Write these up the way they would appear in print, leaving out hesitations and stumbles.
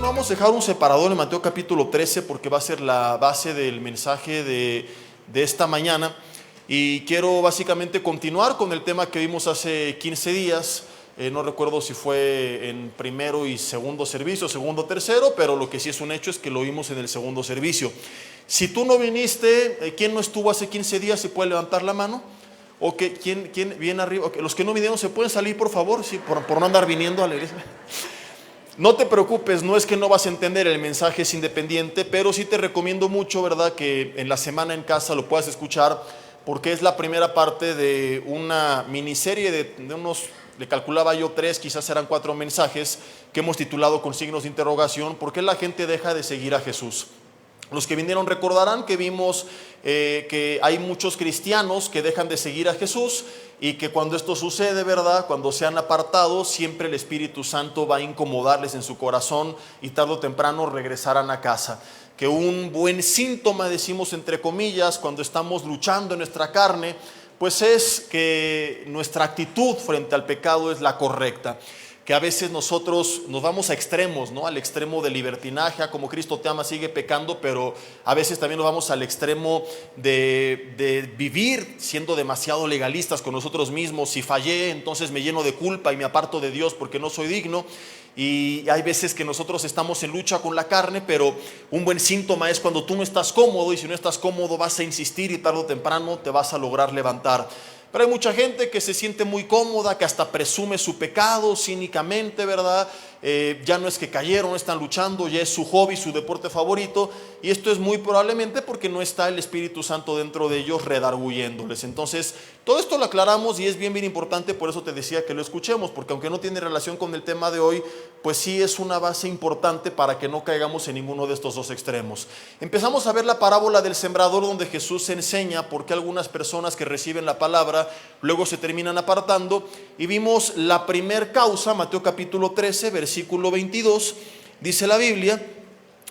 Bueno, vamos a dejar un separador en Mateo capítulo 13 porque va a ser la base del mensaje de esta mañana. Y quiero básicamente continuar con el tema que vimos hace 15 días. No recuerdo si fue en primero y segundo servicio, segundo, tercero, pero lo que sí es un hecho es que lo vimos en el segundo servicio. Si tú no viniste, ¿quién no estuvo hace 15 días? ¿Se puede levantar la mano? ¿O que, ¿quién viene arriba? Okay, los que no vinieron, ¿se pueden salir, por favor? Sí, por no andar viniendo a la iglesia. No te preocupes, no es que no vas a entender, el mensaje es independiente, pero sí te recomiendo mucho, ¿verdad?, que en la semana en casa lo puedas escuchar, porque es la primera parte de una miniserie de unos, le calculaba yo 3, quizás eran 4 mensajes que hemos titulado con signos de interrogación: ¿por qué la gente deja de seguir a Jesús? Los que vinieron recordarán que vimos que hay muchos cristianos que dejan de seguir a Jesús y que cuando esto sucede, ¿verdad?, cuando se han apartado, siempre el Espíritu Santo va a incomodarles en su corazón y tarde o temprano regresarán a casa. Que un buen síntoma, decimos entre comillas, cuando estamos luchando en nuestra carne, pues es que nuestra actitud frente al pecado es la correcta. Que a veces nosotros nos vamos a extremos, ¿no? Al extremo de libertinaje, como Cristo te ama, sigue pecando, pero a veces también nos vamos al extremo de vivir siendo demasiado legalistas con nosotros mismos. Si fallé, entonces me lleno de culpa y me aparto de Dios porque no soy digno. Y hay veces que nosotros estamos en lucha con la carne, pero un buen síntoma es cuando tú no estás cómodo, y si no estás cómodo vas a insistir y tarde o temprano te vas a lograr levantar. Pero hay mucha gente que se siente muy cómoda, que hasta presume su pecado cínicamente, ¿verdad? Ya no es que cayeron, no están luchando, ya es su hobby, su deporte favorito, y esto es muy probablemente porque no está el Espíritu Santo dentro de ellos redarguyéndoles. Entonces, todo esto lo aclaramos y es bien importante, por eso te decía que lo escuchemos, porque aunque no tiene relación con el tema de hoy, pues sí es una base importante para que no caigamos en ninguno de estos dos extremos. Empezamos a ver la parábola del sembrador, donde Jesús enseña por qué algunas personas que reciben la palabra luego se terminan apartando, y vimos la primer causa. Mateo capítulo 13, versículo 22, dice la Biblia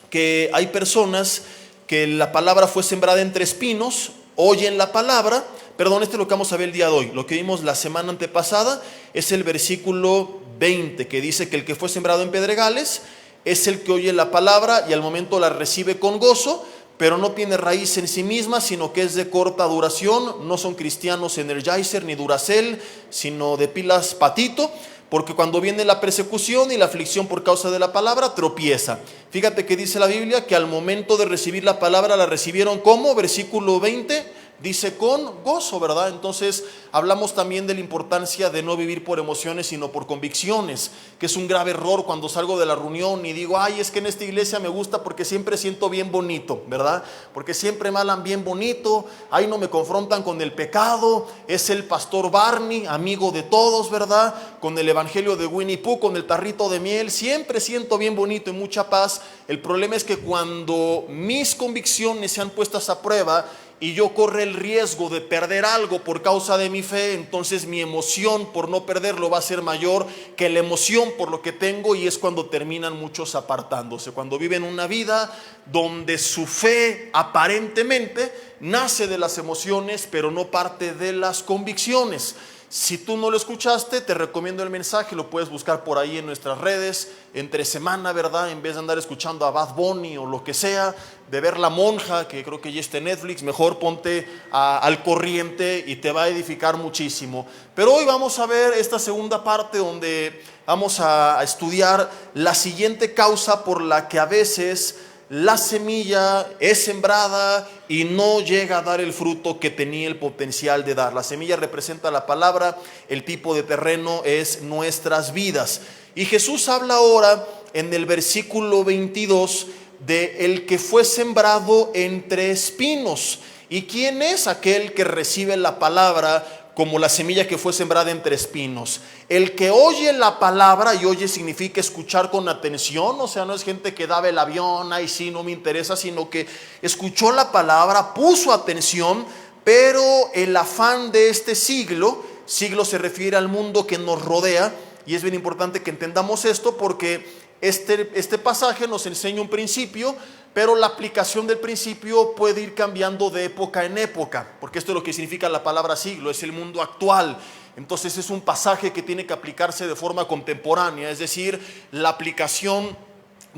que hay personas que la palabra fue sembrada entre espinos, oyen la palabra, perdón, este es lo que vamos a ver el día de hoy. Lo que vimos la semana antepasada es el versículo 20, que dice que el que fue sembrado en pedregales es el que oye la palabra y al momento la recibe con gozo, pero no tiene raíz en sí misma, sino que es de corta duración. No son cristianos Energizer ni Duracell, sino de pilas Patito, porque cuando viene la persecución y la aflicción por causa de la palabra, tropieza. Fíjate que dice la Biblia que al momento de recibir la palabra la recibieron ¿cómo? Versículo 20 dice con gozo, ¿verdad? Entonces hablamos también de la importancia de no vivir por emociones, sino por convicciones, que es un grave error cuando salgo de la reunión y digo, ay, es que en esta iglesia me gusta porque siempre siento bien bonito, ¿verdad? Porque siempre me hablan bien bonito, ahí no me confrontan con el pecado, es el pastor Barney, amigo de todos, ¿verdad? Con el evangelio de Winnie Pooh, con el tarrito de miel, siempre siento bien bonito y mucha paz. El problema es que cuando mis convicciones sean puestas a prueba y yo corro el riesgo de perder algo por causa de mi fe, entonces mi emoción por no perderlo va a ser mayor que la emoción por lo que tengo, y es cuando terminan muchos apartándose, cuando viven una vida donde su fe aparentemente nace de las emociones, pero no parte de las convicciones. Si tú no lo escuchaste, te recomiendo el mensaje, lo puedes buscar por ahí en nuestras redes, entre semana, ¿verdad? En vez de andar escuchando a Bad Bunny o lo que sea, de ver La Monja, que creo que ya está en Netflix, mejor ponte al corriente y te va a edificar muchísimo. Pero hoy vamos a ver esta segunda parte donde vamos a estudiar la siguiente causa por la que a veces la semilla es sembrada y no llega a dar el fruto que tenía el potencial de dar. La semilla representa la palabra, el tipo de terreno es nuestras vidas. Y Jesús habla ahora en el versículo 22 de el que fue sembrado entre espinos. ¿Y quién es aquel que recibe la palabra como la semilla que fue sembrada entre espinos? El que oye la palabra, y oye significa escuchar con atención, o sea, no es gente que daba el avión, ay sí, no me interesa, sino que escuchó la palabra, puso atención, pero el afán de este siglo se refiere al mundo que nos rodea, y es bien importante que entendamos esto porque este pasaje nos enseña un principio, pero la aplicación del principio puede ir cambiando de época en época, porque esto es lo que significa la palabra siglo, es el mundo actual. Entonces es un pasaje que tiene que aplicarse de forma contemporánea, es decir, la aplicación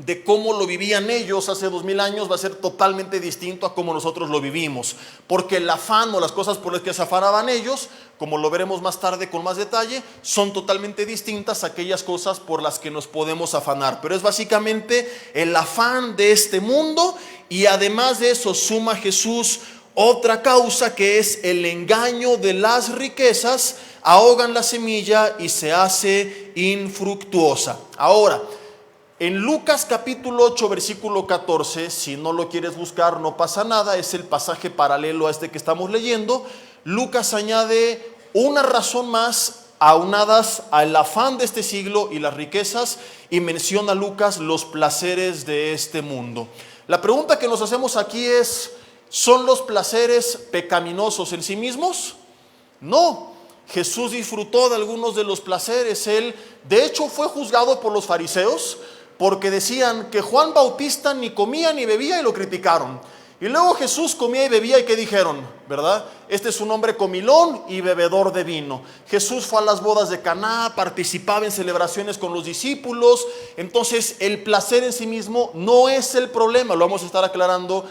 de cómo lo vivían ellos hace 2000 años va a ser totalmente distinto a cómo nosotros lo vivimos, porque el afán o las cosas por las que se afanaban ellos, como lo veremos más tarde con más detalle, son totalmente distintas a aquellas cosas por las que nos podemos afanar. Pero es básicamente el afán de este mundo, y además de eso suma Jesús otra causa, que es el engaño de las riquezas. Ahogan la semilla y se hace infructuosa. Ahora, en Lucas capítulo 8 versículo 14, si no lo quieres buscar no pasa nada, es el pasaje paralelo a este que estamos leyendo. Lucas añade una razón más, aunadas al afán de este siglo y las riquezas, y menciona Lucas los placeres de este mundo. La pregunta que nos hacemos aquí es: ¿son los placeres pecaminosos en sí mismos? No. Jesús disfrutó de algunos de los placeres. Él, de hecho, fue juzgado por los fariseos porque decían que Juan Bautista ni comía ni bebía, y lo criticaron. Y luego Jesús comía y bebía, y ¿qué dijeron? ¿Verdad? Este es un hombre comilón y bebedor de vino. Jesús fue a las bodas de Caná, participaba en celebraciones con los discípulos. Entonces el placer en sí mismo no es el problema. Lo vamos a estar aclarando,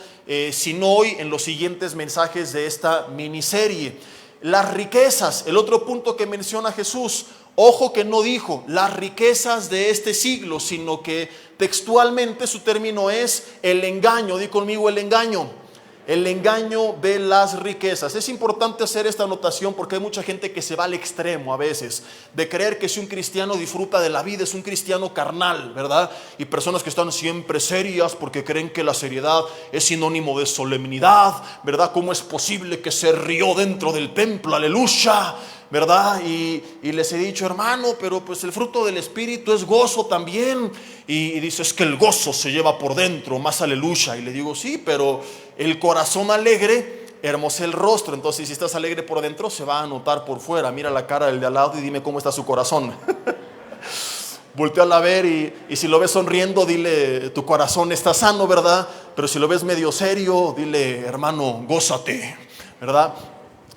si no hoy, en los siguientes mensajes de esta miniserie. Las riquezas, el otro punto que menciona Jesús. Ojo que no dijo las riquezas de este siglo, sino que textualmente su término es el engaño. Di conmigo: el engaño de las riquezas. Es importante hacer esta anotación porque hay mucha gente que se va al extremo a veces de creer que si un cristiano disfruta de la vida es un cristiano carnal, ¿verdad? Y personas que están siempre serias porque creen que la seriedad es sinónimo de solemnidad, ¿verdad? ¿Cómo es posible que se rió dentro del templo? Aleluya, ¿verdad? Y les he dicho: hermano, pero pues el fruto del Espíritu es gozo también. Y dice: es que el gozo se lleva por dentro, más aleluya. Y le digo: sí, pero el corazón alegre hermosa el rostro. Entonces, si estás alegre por dentro, se va a notar por fuera. Mira la cara del de al lado y dime cómo está su corazón. Voltea a ver y si lo ves sonriendo, dile: tu corazón está sano, ¿verdad? Pero si lo ves medio serio, dile: hermano, gózate, ¿verdad?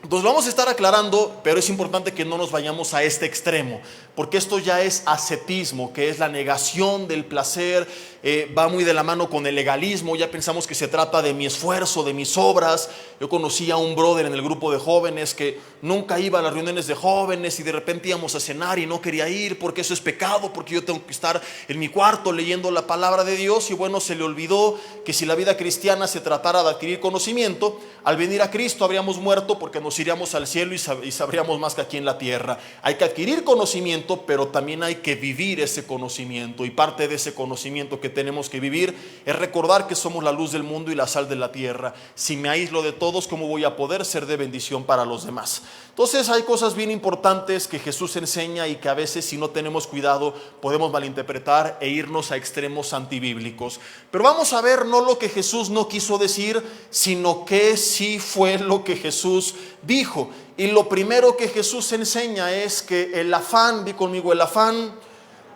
Entonces vamos a estar aclarando, pero es importante que no nos vayamos a este extremo, porque esto ya es ascetismo, que es la negación del placer. Va muy de la mano con el legalismo. Ya pensamos que se trata de mi esfuerzo, de mis obras. Yo conocí a un brother en el grupo de jóvenes que nunca iba a las reuniones de jóvenes, y de repente íbamos a cenar y no quería ir porque eso es pecado, porque yo tengo que estar en mi cuarto leyendo la palabra de Dios. Y bueno, se le olvidó que si la vida cristiana se tratara de adquirir conocimiento, al venir a Cristo habríamos muerto, porque nos iríamos al cielo y sabríamos más que aquí en la tierra. Hay que adquirir conocimiento, pero también hay que vivir ese conocimiento, y parte de ese conocimiento que tenemos que vivir es recordar que somos la luz del mundo y la sal de la tierra. Si me aíslo de todos, ¿cómo voy a poder ser de bendición para los demás? Entonces hay cosas bien importantes que Jesús enseña y que a veces, si no tenemos cuidado, podemos malinterpretar e irnos a extremos antibíblicos. Pero vamos a ver no lo que Jesús no quiso decir, sino que sí fue lo que Jesús dijo. Y lo primero que Jesús enseña es que el afán, di conmigo, el afán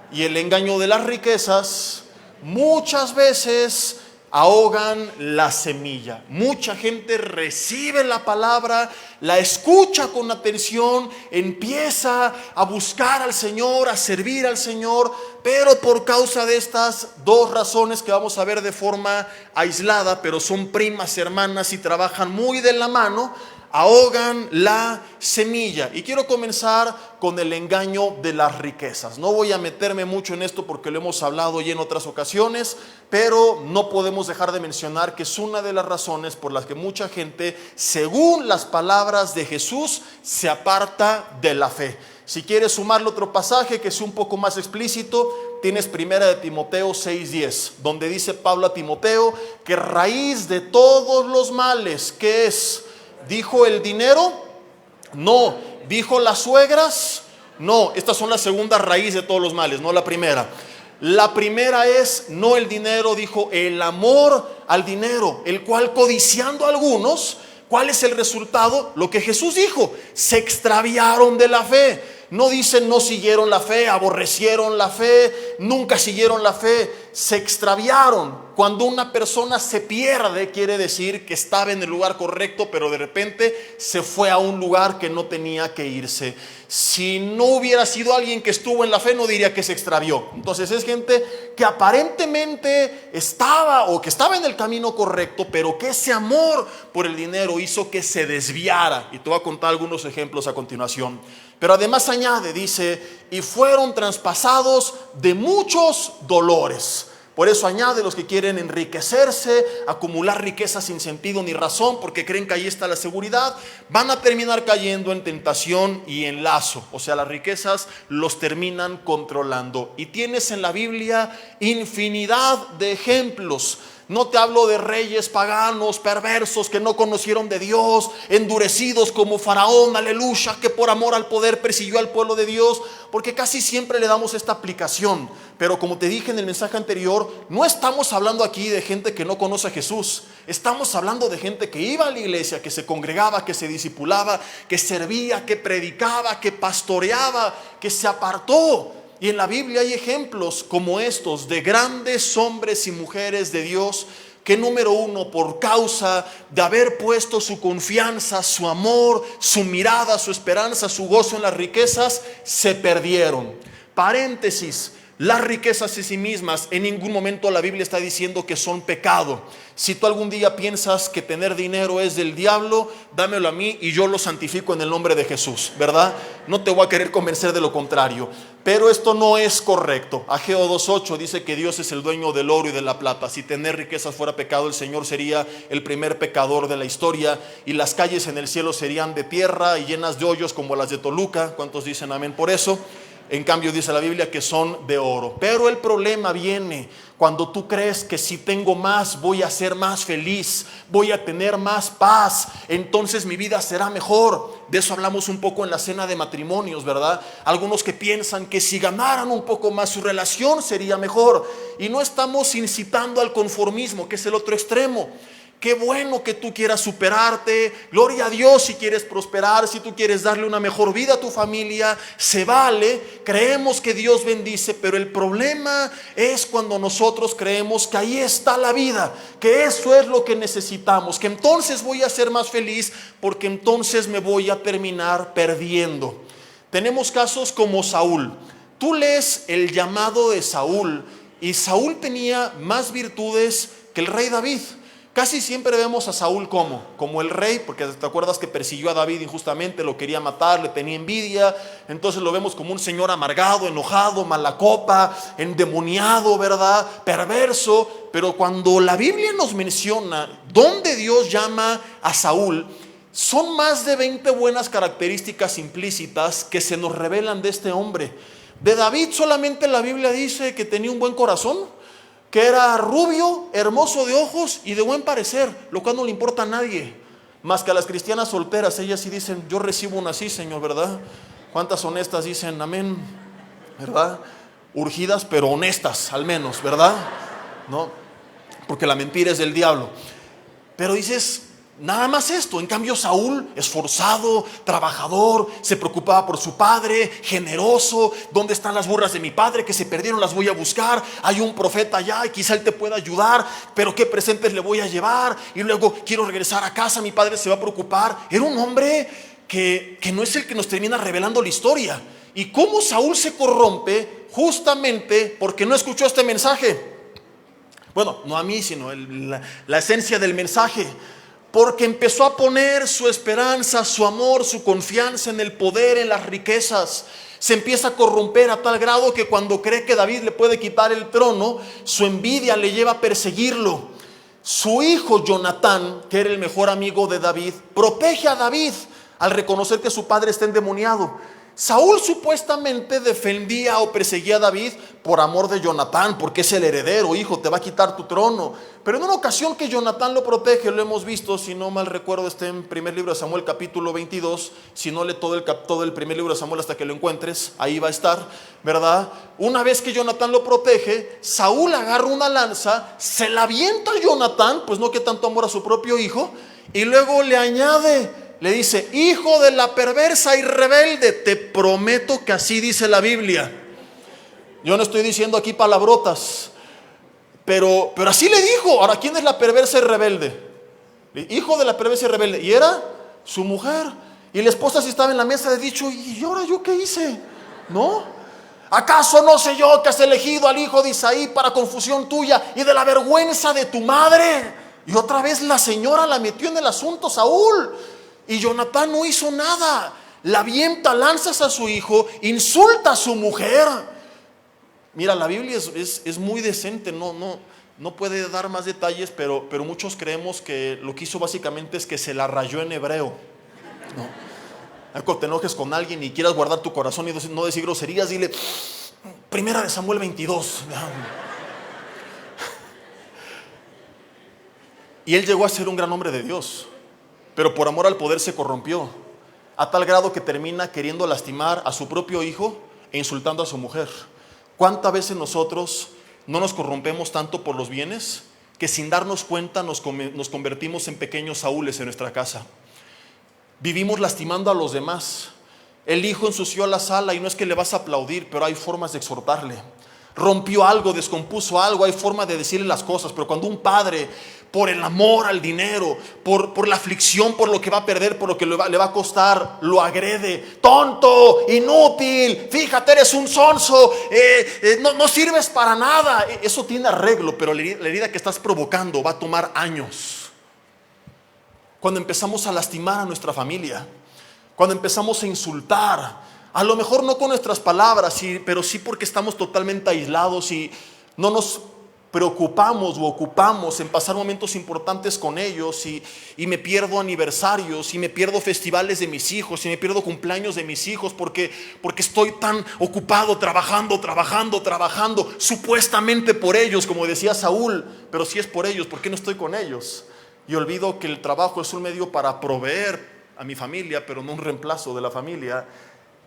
y el engaño de las riquezas muchas veces ahogan la semilla. Mucha gente recibe la palabra, la escucha con atención, empieza a buscar al Señor, a servir al Señor, pero por causa de estas dos razones que vamos a ver de forma aislada, pero son primas hermanas y trabajan muy de la mano, ahogan la semilla. Y quiero comenzar con el engaño de las riquezas. No voy a meterme mucho en esto porque lo hemos hablado ya en otras ocasiones, pero no podemos dejar de mencionar que es una de las razones por las que mucha gente, según las palabras de Jesús, se aparta de la fe. Si quieres sumarle otro pasaje que es un poco más explícito, tienes 1 de Timoteo 6:10, donde dice Pablo a Timoteo que raíz de todos los males, ¿qué es? ¿Dijo el dinero? No. ¿Dijo las suegras? No. Estas son la segunda raíz de todos los males, no la primera. La primera es no el dinero, dijo el amor al dinero, el cual codiciando a algunos, ¿cuál es el resultado? Lo que Jesús dijo: se extraviaron de la fe. No dicen no siguieron la fe, aborrecieron la fe, nunca siguieron la fe. se extraviaron. Cuando una persona se pierde, quiere decir que estaba en el lugar correcto, pero de repente se fue a un lugar que no tenía que irse. Si no hubiera sido alguien que estuvo en la fe, no diría que se extravió. Entonces es gente que aparentemente estaba en el camino correcto, pero que ese amor por el dinero hizo que se desviara. Y te voy a contar algunos ejemplos a continuación. Pero además añade, dice, y fueron traspasados de muchos dolores. Por eso añade, los que quieren enriquecerse, acumular riquezas sin sentido ni razón, porque creen que ahí está la seguridad, van a terminar cayendo en tentación y en lazo. O sea, las riquezas los terminan controlando. Y tienes en la Biblia infinidad de ejemplos. No te hablo de reyes paganos, perversos, que no conocieron de Dios, endurecidos como Faraón, aleluya, que por amor al poder persiguió al pueblo de Dios, porque casi siempre le damos esta aplicación. Pero como te dije en el mensaje anterior, no estamos hablando aquí de gente que no conoce a Jesús. Estamos hablando de gente que iba a la iglesia, que se congregaba, que se discipulaba, que servía, que predicaba, que pastoreaba, que se apartó. Y en la Biblia hay ejemplos como estos de grandes hombres y mujeres de Dios que, número uno, por causa de haber puesto su confianza, su amor, su mirada, su esperanza, su gozo en las riquezas, se perdieron. Paréntesis. Las riquezas en sí mismas, en ningún momento la Biblia está diciendo que son pecado. Si tú algún día piensas que tener dinero es del diablo, dámelo a mí y yo lo santifico en el nombre de Jesús, ¿verdad? No te voy a querer convencer de lo contrario. Pero esto no es correcto. Ageo 2:8 dice que Dios es el dueño del oro y de la plata. Si tener riquezas fuera pecado, el Señor sería el primer pecador de la historia, y las calles en el cielo serían de tierra y llenas de hoyos como las de Toluca. ¿Cuántos dicen amén por eso? En cambio dice la Biblia que son de oro. Pero el problema viene cuando tú crees que si tengo más voy a ser más feliz, voy a tener más paz, entonces mi vida será mejor. De eso hablamos un poco en la cena de matrimonios, ¿verdad? Algunos que piensan que si ganaran un poco más su relación sería mejor. Y no estamos incitando al conformismo, que es el otro extremo. Qué bueno que tú quieras superarte, gloria a Dios si quieres prosperar, si tú quieres darle una mejor vida a tu familia, se vale, creemos que Dios bendice, pero el problema es cuando nosotros creemos que ahí está la vida, que eso es lo que necesitamos, que entonces voy a ser más feliz porque entonces me voy a terminar perdiendo. Tenemos casos como Saúl. Tú lees el llamado de Saúl y Saúl tenía más virtudes que el rey David. Casi siempre vemos a Saúl como el rey, porque te acuerdas que persiguió a David injustamente, lo quería matar, le tenía envidia. Entonces lo vemos como un señor amargado, enojado, mala copa, endemoniado, ¿verdad? Perverso. Pero cuando la Biblia nos menciona dónde Dios llama a Saúl, son más de 20 buenas características implícitas que se nos revelan de este hombre. De David solamente la Biblia dice que tenía un buen corazón, que era rubio, hermoso de ojos y de buen parecer, lo cual no le importa a nadie, más que a las cristianas solteras. Ellas sí dicen, yo recibo una así, Señor, ¿verdad? ¿Cuántas honestas dicen amén? ¿Verdad? Urgidas pero honestas, al menos, ¿verdad? No, porque la mentira es del diablo. Pero dices, nada más esto. En cambio Saúl, esforzado, trabajador, se preocupaba por su padre, generoso. ¿Dónde están las burras de mi padre que se perdieron? Las voy a buscar. Hay un profeta allá y quizá él te pueda ayudar, pero ¿qué presentes le voy a llevar? Y luego quiero regresar a casa, mi padre se va a preocupar. Era un hombre que no es el que nos termina revelando la historia. Y cómo Saúl se corrompe justamente porque no escuchó este mensaje. Bueno, no a mí, sino la esencia del mensaje. Porque empezó a poner su esperanza, su amor, su confianza en el poder, en las riquezas. Se empieza a corromper a tal grado que cuando cree que David le puede quitar el trono, su envidia le lleva a perseguirlo. Su hijo Jonatán, que era el mejor amigo de David, protege a David al reconocer que su padre está endemoniado. Saúl supuestamente defendía o perseguía a David por amor de Jonatán, porque es el heredero. Hijo, te va a quitar tu trono. Pero en una ocasión que Jonatán lo protege, lo hemos visto, si no mal recuerdo está en primer libro de Samuel capítulo 22, si no lee todo el primer libro de Samuel hasta que lo encuentres, ahí va a estar, ¿verdad? Una vez que Jonatán lo protege, Saúl agarra una lanza, se la avienta a Jonatán, pues no que tanto amor a su propio hijo, y luego le añade, le dice, hijo de la perversa y rebelde, te prometo que así dice la Biblia. Yo no estoy diciendo aquí palabrotas. Pero así le dijo. Ahora, ¿quién es la perversa y rebelde? Hijo de la perversa y rebelde. Y era su mujer. Y la esposa sí estaba en la mesa de dicho, ¿y ahora yo qué hice? ¿No? ¿Acaso no sé yo que has elegido al hijo de Isaí para confusión tuya y de la vergüenza de tu madre? Y otra vez la señora la metió en el asunto, Saúl. Y Jonatán no hizo nada. La avienta lanzas a su hijo, insulta a su mujer. Mira, la Biblia es muy decente, no puede dar más detalles, pero muchos creemos que lo que hizo básicamente es que se la rayó en hebreo. No. Cuando te enojes con alguien y quieras guardar tu corazón y no decir groserías, dile, Primera de Samuel 22. Y él llegó a ser un gran hombre de Dios, pero por amor al poder se corrompió, a tal grado que termina queriendo lastimar a su propio hijo e insultando a su mujer. ¿Cuántas veces nosotros no nos corrompemos tanto por los bienes que sin darnos cuenta nos convertimos en pequeños Saúles en nuestra casa? Vivimos lastimando a los demás. El hijo ensució la sala y no es que le vas a aplaudir, pero hay formas de exhortarle. Rompió algo, descompuso algo, hay forma de decirle las cosas. Pero cuando un padre, por el amor al dinero, por la aflicción, por lo que va a perder, por lo que le va a costar, lo agrede. Tonto, inútil, fíjate, eres un sonso, no sirves para nada. Eso tiene arreglo, pero la herida que estás provocando va a tomar años. Cuando empezamos a lastimar a nuestra familia, cuando empezamos a insultar, a lo mejor no con nuestras palabras, pero sí porque estamos totalmente aislados y no nos preocupamos o ocupamos en pasar momentos importantes con ellos, y me pierdo aniversarios, y me pierdo festivales de mis hijos, y me pierdo cumpleaños de mis hijos porque estoy tan ocupado trabajando, supuestamente por ellos, como decía Saúl. Pero si es por ellos, ¿por qué no estoy con ellos? Y olvido que el trabajo es un medio para proveer a mi familia, pero no un reemplazo de la familia.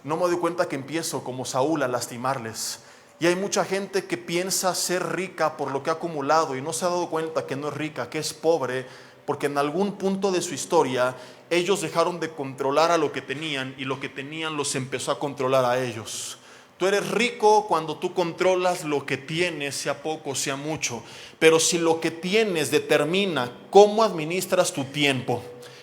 No me doy cuenta que empiezo como Saúl a lastimarles. Y hay mucha gente que piensa ser rica por lo que ha acumulado y no se ha dado cuenta que no es rica, que es pobre, porque en algún punto de su historia ellos dejaron de controlar a lo que tenían y lo que tenían los empezó a controlar a ellos. Tú eres rico cuando tú controlas lo que tienes, sea poco, sea mucho. Pero si lo que tienes determina cómo administras tu tiempo,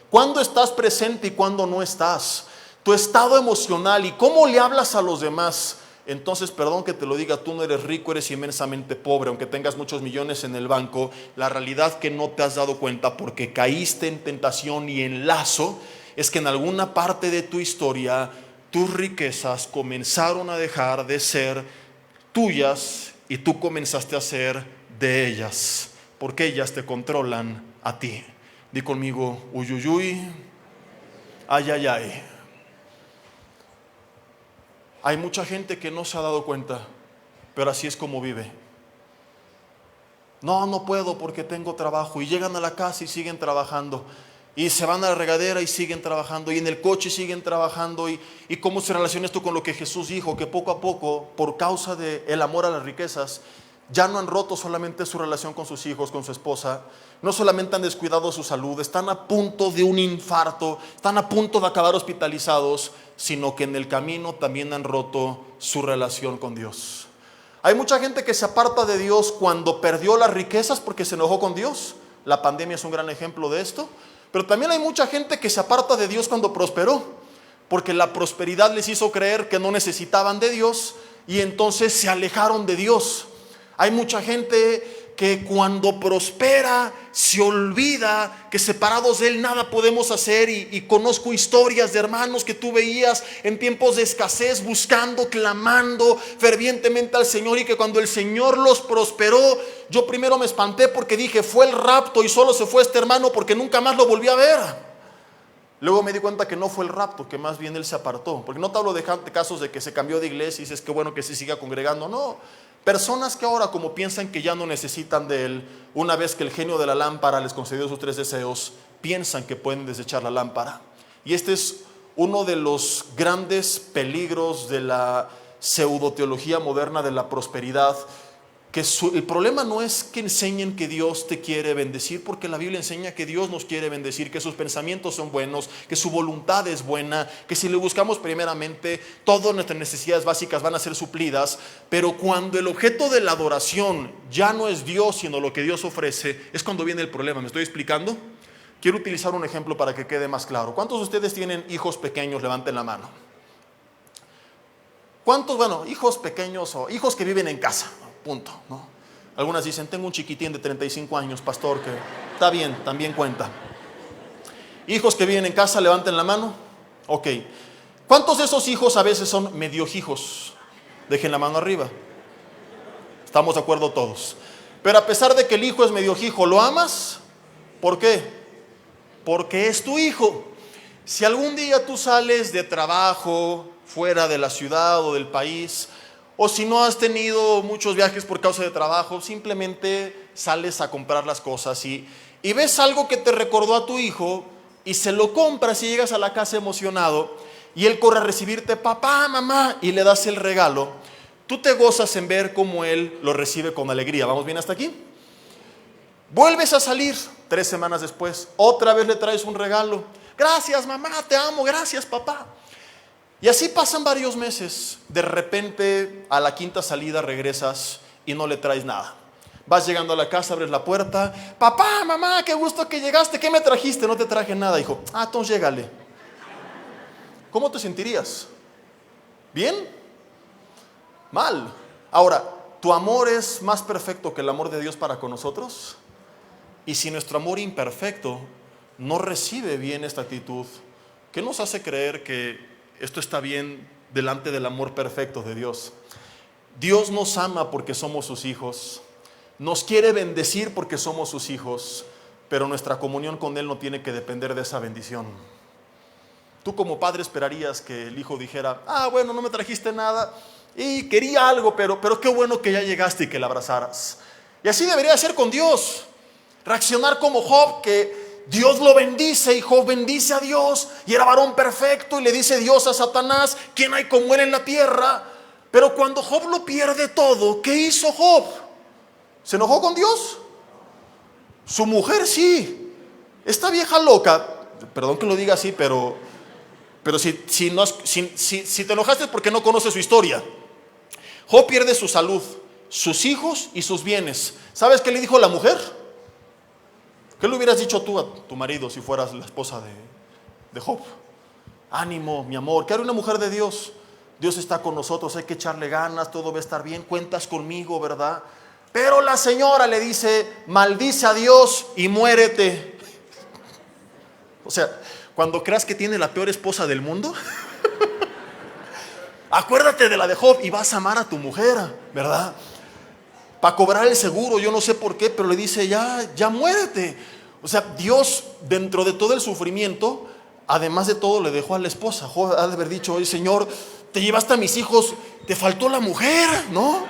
cuándo estás presente y cuándo no estás, tu estado emocional y cómo le hablas a los demás, entonces, perdón que te lo diga, tú no eres rico, eres inmensamente pobre. Aunque tengas muchos millones en el banco, la realidad que no te has dado cuenta porque caíste en tentación y en lazo, es que en alguna parte de tu historia tus riquezas comenzaron a dejar de ser tuyas y tú comenzaste a ser de ellas, porque ellas te controlan a ti. Di conmigo, uy, uy, uy, ay, ay, ay. Hay mucha gente que no se ha dado cuenta, pero así es como vive. No puedo porque tengo trabajo. Y llegan a la casa y siguen trabajando. Y se van a la regadera y siguen trabajando. Y en el coche siguen trabajando. Y cómo se relaciona esto con lo que Jesús dijo, que poco a poco, por causa del amor a las riquezas, ya no han roto solamente su relación con sus hijos, con su esposa. No solamente han descuidado su salud, están a punto de un infarto, están a punto de acabar hospitalizados, sino que en el camino también han roto su relación con Dios. Hay mucha gente que se aparta de Dios cuando perdió las riquezas porque se enojó con Dios. La pandemia es un gran ejemplo de esto. Pero también hay mucha gente que se aparta de Dios cuando prosperó, porque la prosperidad les hizo creer que no necesitaban de Dios y entonces se alejaron de Dios. Hay mucha gente que cuando prospera se olvida que separados de Él nada podemos hacer, y conozco historias de hermanos que tú veías en tiempos de escasez buscando, clamando fervientemente al Señor, y que cuando el Señor los prosperó, yo primero me espanté porque dije, fue el rapto y solo se fue este hermano porque nunca más lo volví a ver. Luego me di cuenta que no fue el rapto, que más bien él se apartó. Porque no te hablo de casos de que se cambió de iglesia y dices que bueno que se siga congregando. No, personas que ahora como piensan que ya no necesitan de él, una vez que el genio de la lámpara les concedió sus 3 deseos, piensan que pueden desechar la lámpara. Y este es uno de los grandes peligros de la pseudoteología moderna de la prosperidad, el problema no es que enseñen que Dios te quiere bendecir, porque la Biblia enseña que Dios nos quiere bendecir, que sus pensamientos son buenos, que su voluntad es buena, que si le buscamos primeramente, todas nuestras necesidades básicas van a ser suplidas. Pero cuando el objeto de la adoración ya no es Dios, sino lo que Dios ofrece, es cuando viene el problema. ¿Me estoy explicando? Quiero utilizar un ejemplo para que quede más claro. ¿Cuántos de ustedes tienen hijos pequeños? Levanten la mano. ¿Cuántos, hijos pequeños o hijos que viven en casa? Punto, ¿no? Algunas dicen, tengo un chiquitín de 35 años, pastor, que está bien, también cuenta. Hijos que viven en casa, levanten la mano. Ok. ¿Cuántos de esos hijos a veces son medio hijos? Dejen la mano arriba. Estamos de acuerdo todos. Pero a pesar de que el hijo es medio hijo, ¿lo amas? ¿Por qué? Porque es tu hijo. Si algún día tú sales de trabajo fuera de la ciudad o del país, o si no has tenido muchos viajes por causa de trabajo, simplemente sales a comprar las cosas y ves algo que te recordó a tu hijo y se lo compras y llegas a la casa emocionado y él corre a recibirte, papá, mamá, y le das el regalo. Tú te gozas en ver cómo él lo recibe con alegría. ¿Vamos bien hasta aquí? Vuelves a salir 3 semanas después, otra vez le traes un regalo. Gracias, mamá, te amo, gracias, papá. Y así pasan varios meses. De repente, a la 5ª salida regresas y no le traes nada. Vas llegando a la casa, abres la puerta. Papá, mamá, qué gusto que llegaste. ¿Qué me trajiste? No te traje nada, hijo. Entonces llégale. ¿Cómo te sentirías? ¿Bien? Mal. Ahora, ¿tu amor es más perfecto que el amor de Dios para con nosotros? Y si nuestro amor imperfecto no recibe bien esta actitud, ¿qué nos hace creer que esto está bien delante del amor perfecto de Dios? Dios nos ama porque somos sus hijos, nos quiere bendecir porque somos sus hijos, pero nuestra comunión con Él no tiene que depender de esa bendición. Tú como padre esperarías que el hijo dijera, bueno, no me trajiste nada y quería algo, pero qué bueno que ya llegaste y que la abrazaras. Y así debería ser con Dios. Reaccionar como Job, que Dios lo bendice y Job bendice a Dios y era varón perfecto y le dice Dios a Satanás, ¿quién hay como él en la tierra? Pero cuando Job lo pierde todo, ¿qué hizo Job? ¿Se enojó con Dios? Su mujer sí. Esta vieja loca, perdón que lo diga así, pero si te enojaste es porque no conoces su historia. Job pierde su salud, sus hijos y sus bienes. ¿Sabes qué le dijo la mujer? ¿Qué le hubieras dicho tú a tu marido si fueras la esposa de Job? Ánimo, mi amor, que era una mujer de Dios. Dios está con nosotros, hay que echarle ganas, todo va a estar bien, cuentas conmigo, ¿verdad? Pero la señora le dice, maldice a Dios y muérete. O sea, cuando creas que tiene la peor esposa del mundo, acuérdate de la de Job y vas a amar a tu mujer, ¿verdad? Para cobrar el seguro, yo no sé por qué, pero le dice, ya muérete. O sea, Dios, dentro de todo el sufrimiento, además de todo, le dejó a la esposa. Job ha de haber dicho, oye, Señor, te llevaste a mis hijos, te faltó la mujer, ¿no?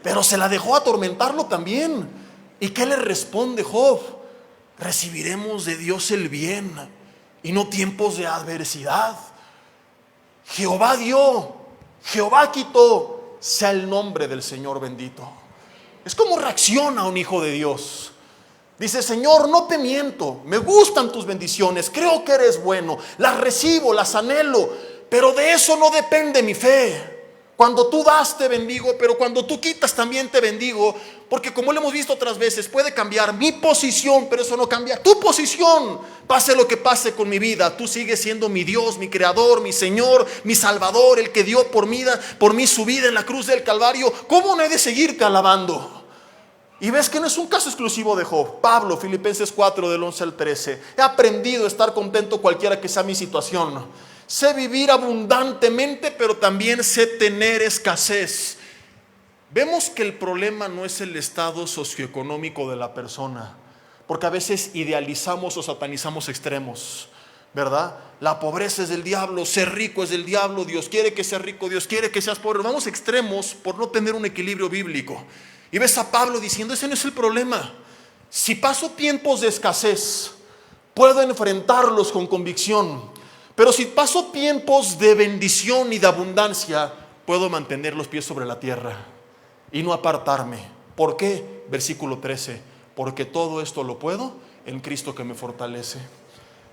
Pero se la dejó atormentarlo también. ¿Y qué le responde Job? Recibiremos de Dios el bien y no tiempos de adversidad. Jehová dio, Jehová quitó, sea el nombre del Señor bendito. Es como reacciona un hijo de Dios. Dice, Señor, no te miento, me gustan tus bendiciones, creo que eres bueno, las recibo, las anhelo, pero de eso no depende mi fe. Cuando tú das te bendigo, pero cuando tú quitas también te bendigo, porque como lo hemos visto otras veces, puede cambiar mi posición, pero eso no cambia tu posición. Pase lo que pase con mi vida, tú sigues siendo mi Dios, mi creador, mi Señor, mi Salvador, el que dio por mí su vida en la cruz del Calvario. ¿Cómo no he de seguirte alabando? Y ves que no es un caso exclusivo de Job. Pablo, Filipenses 4, del 11 al 13. He aprendido a estar contento cualquiera que sea mi situación. Sé vivir abundantemente, pero también sé tener escasez. Vemos que el problema no es el estado socioeconómico de la persona, porque a veces idealizamos o satanizamos extremos, ¿verdad? La pobreza es del diablo, ser rico es del diablo, Dios quiere que seas rico, Dios quiere que seas pobre. Vamos extremos por no tener un equilibrio bíblico. Y ves a Pablo diciendo, ese no es el problema. Si paso tiempos de escasez, puedo enfrentarlos con convicción. Pero si paso tiempos de bendición y de abundancia, puedo mantener los pies sobre la tierra. y no apartarme. ¿Por qué? Versículo 13, porque todo esto lo puedo en Cristo que me fortalece.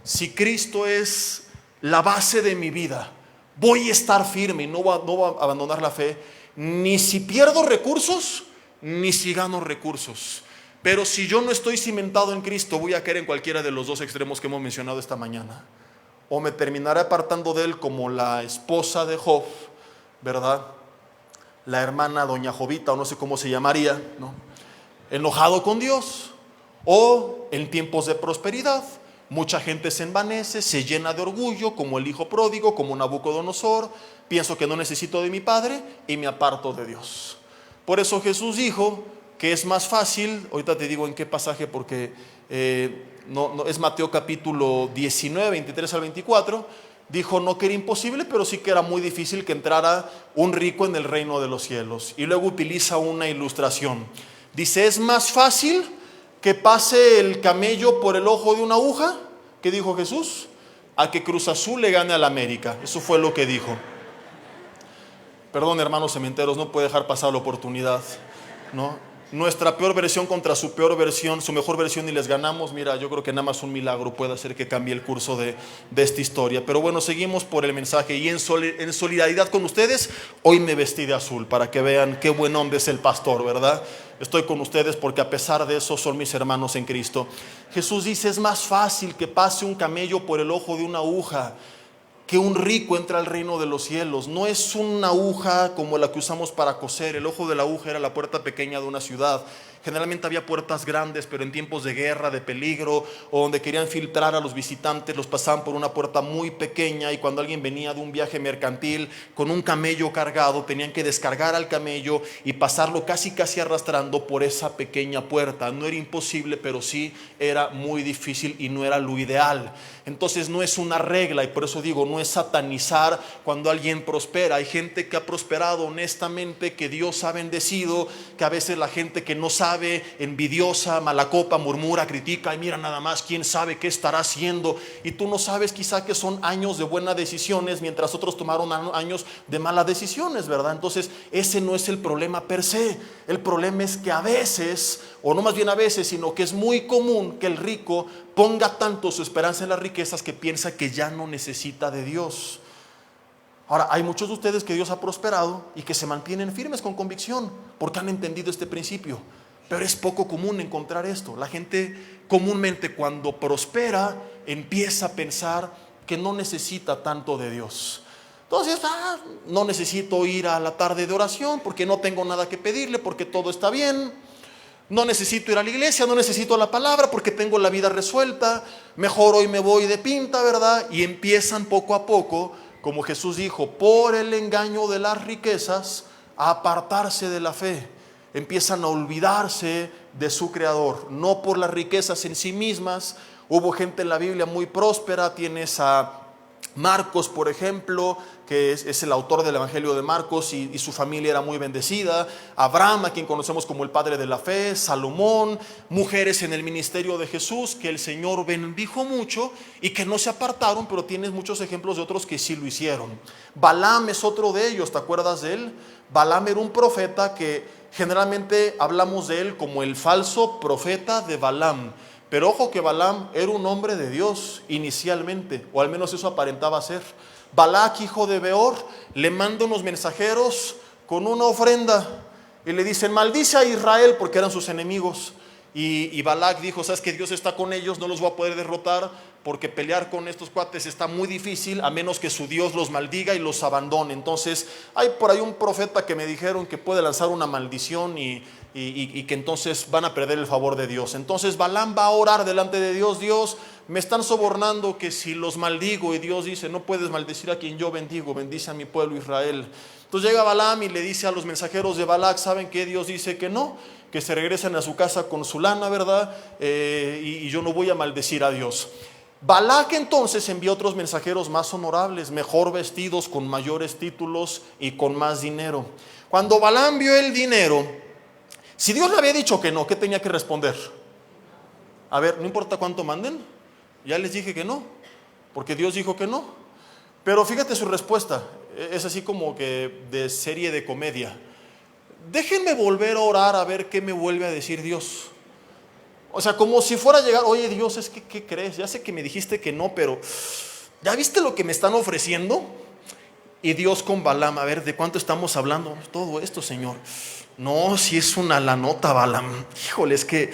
Si Cristo es la base de mi vida, voy a estar firme y no voy a abandonar la fe, ni si pierdo recursos, ni si gano recursos. Pero si yo no estoy cimentado en Cristo, voy a caer en cualquiera de los dos extremos que hemos mencionado esta mañana. O me terminaré apartando de Él como la esposa de Job, ¿verdad? La hermana doña Jovita, o no sé cómo se llamaría, ¿no? Enojado con Dios. O en tiempos de prosperidad, mucha gente se envanece, se llena de orgullo, como el hijo pródigo, como Nabucodonosor. Pienso que no necesito de mi padre y me aparto de Dios. Por eso Jesús dijo que es más fácil, ahorita te digo en qué pasaje, porque no es Mateo capítulo 19, 23 al 24. Dijo no que era imposible, pero sí que era muy difícil que entrara un rico en el reino de los cielos. Y luego utiliza una ilustración. Dice, es más fácil que pase el camello por el ojo de una aguja, ¿qué dijo Jesús? A que Cruz Azul le gane al América. Eso fue lo que dijo. Perdón, hermanos cementeros, no puede dejar pasar la oportunidad, ¿no? Nuestra peor versión contra su peor versión, su mejor versión, y les ganamos. Mira, yo creo que nada más un milagro puede hacer que cambie el curso de esta historia. Pero bueno, seguimos por el mensaje. Y en solidaridad con ustedes, hoy me vestí de azul para que vean qué buen hombre es el pastor, ¿verdad? Estoy con ustedes porque a pesar de eso son mis hermanos en Cristo. Jesús dice, es más fácil que pase un camello por el ojo de una aguja que un rico entra al reino de los cielos. No es una aguja como la que usamos para coser. El ojo de la aguja era la puerta pequeña de una ciudad. Generalmente había puertas grandes, pero en tiempos de guerra, de peligro, o donde querían filtrar a los visitantes, los pasaban por una puerta muy pequeña. Y cuando alguien venía de un viaje mercantil con un camello cargado, tenían que descargar al camello y pasarlo casi arrastrando por esa pequeña puerta. No era imposible, pero sí era muy difícil y no era lo ideal. Entonces no es una regla, y por eso digo, no es satanizar cuando alguien prospera. Hay gente que ha prosperado honestamente, que Dios ha bendecido, que a veces la gente que no sabe, envidiosa, mala copa, murmura, critica, y mira nada más, quién sabe qué estará haciendo. Y tú no sabes quizá que son años de buenas decisiones, mientras otros tomaron años de malas decisiones, ¿verdad? Entonces ese no es el problema per se. El problema es que a veces, o no más bien a veces, sino que es muy común que el rico ponga tanto su esperanza en las riquezas que piensa que ya no necesita de Dios. Ahora, hay muchos de ustedes que Dios ha prosperado y que se mantienen firmes con convicción porque han entendido este principio. Pero es poco común encontrar esto. La gente comúnmente cuando prospera empieza a pensar que no necesita tanto de Dios. Entonces, no necesito ir a la tarde de oración porque no tengo nada que pedirle, porque todo está bien. No necesito ir a la iglesia, no necesito la palabra porque tengo la vida resuelta. Mejor hoy me voy de pinta, ¿verdad? Y empiezan poco a poco, como Jesús dijo, por el engaño de las riquezas, a apartarse de la fe. Empiezan a olvidarse de su Creador, no por las riquezas en sí mismas. Hubo gente en la Biblia muy próspera. Tienes a Marcos, por ejemplo, que es el autor del Evangelio de Marcos, y su familia era muy bendecida. Abraham, a quien conocemos como el padre de la fe. Salomón, mujeres en el ministerio de Jesús que el Señor bendijo mucho y que no se apartaron, pero tienes muchos ejemplos de otros que sí lo hicieron. Balaam es otro de ellos, ¿te acuerdas de él? Balaam era un profeta que generalmente hablamos de él como el falso profeta de Balaam. Pero ojo que Balaam era un hombre de Dios inicialmente, o al menos eso aparentaba ser. Balac, hijo de Beor, le manda unos mensajeros con una ofrenda y le dicen, maldice a Israel, porque eran sus enemigos. Y Balac dijo, sabes que Dios está con ellos, no los voy a poder derrotar, porque pelear con estos cuates está muy difícil, a menos que su Dios los maldiga y los abandone. Entonces hay por ahí un profeta que me dijeron que puede lanzar una maldición y que entonces van a perder el favor de Dios. Entonces Balaam va a orar delante de Dios. Dios, me están sobornando que si los maldigo, y Dios dice, no puedes maldecir a quien yo bendigo, bendice a mi pueblo Israel. Entonces llega Balaam y le dice a los mensajeros de Balac, ¿saben qué? Dios dice que no, que se regresen a su casa con su lana, ¿verdad? Y yo no voy a maldecir a Dios. Balac entonces envió otros mensajeros más honorables, mejor vestidos, con mayores títulos y con más dinero. Cuando Balaam vio el dinero, si Dios le había dicho que no, ¿qué tenía que responder? A ver, no importa cuánto manden, ya les dije que no, porque Dios dijo que no. Pero fíjate su respuesta, es así como que de serie de comedia. déjenme volver a orar a ver qué me vuelve a decir Dios. O sea, como si fuera a llegar, oye Dios, es que, ¿qué crees? Ya sé que me dijiste que no, pero ¿ya viste lo que me están ofreciendo? Y Dios con Balaam, a ver, ¿de cuánto estamos hablando? Todo esto, Señor. No, si es una lanota, Balaam. Híjole, es que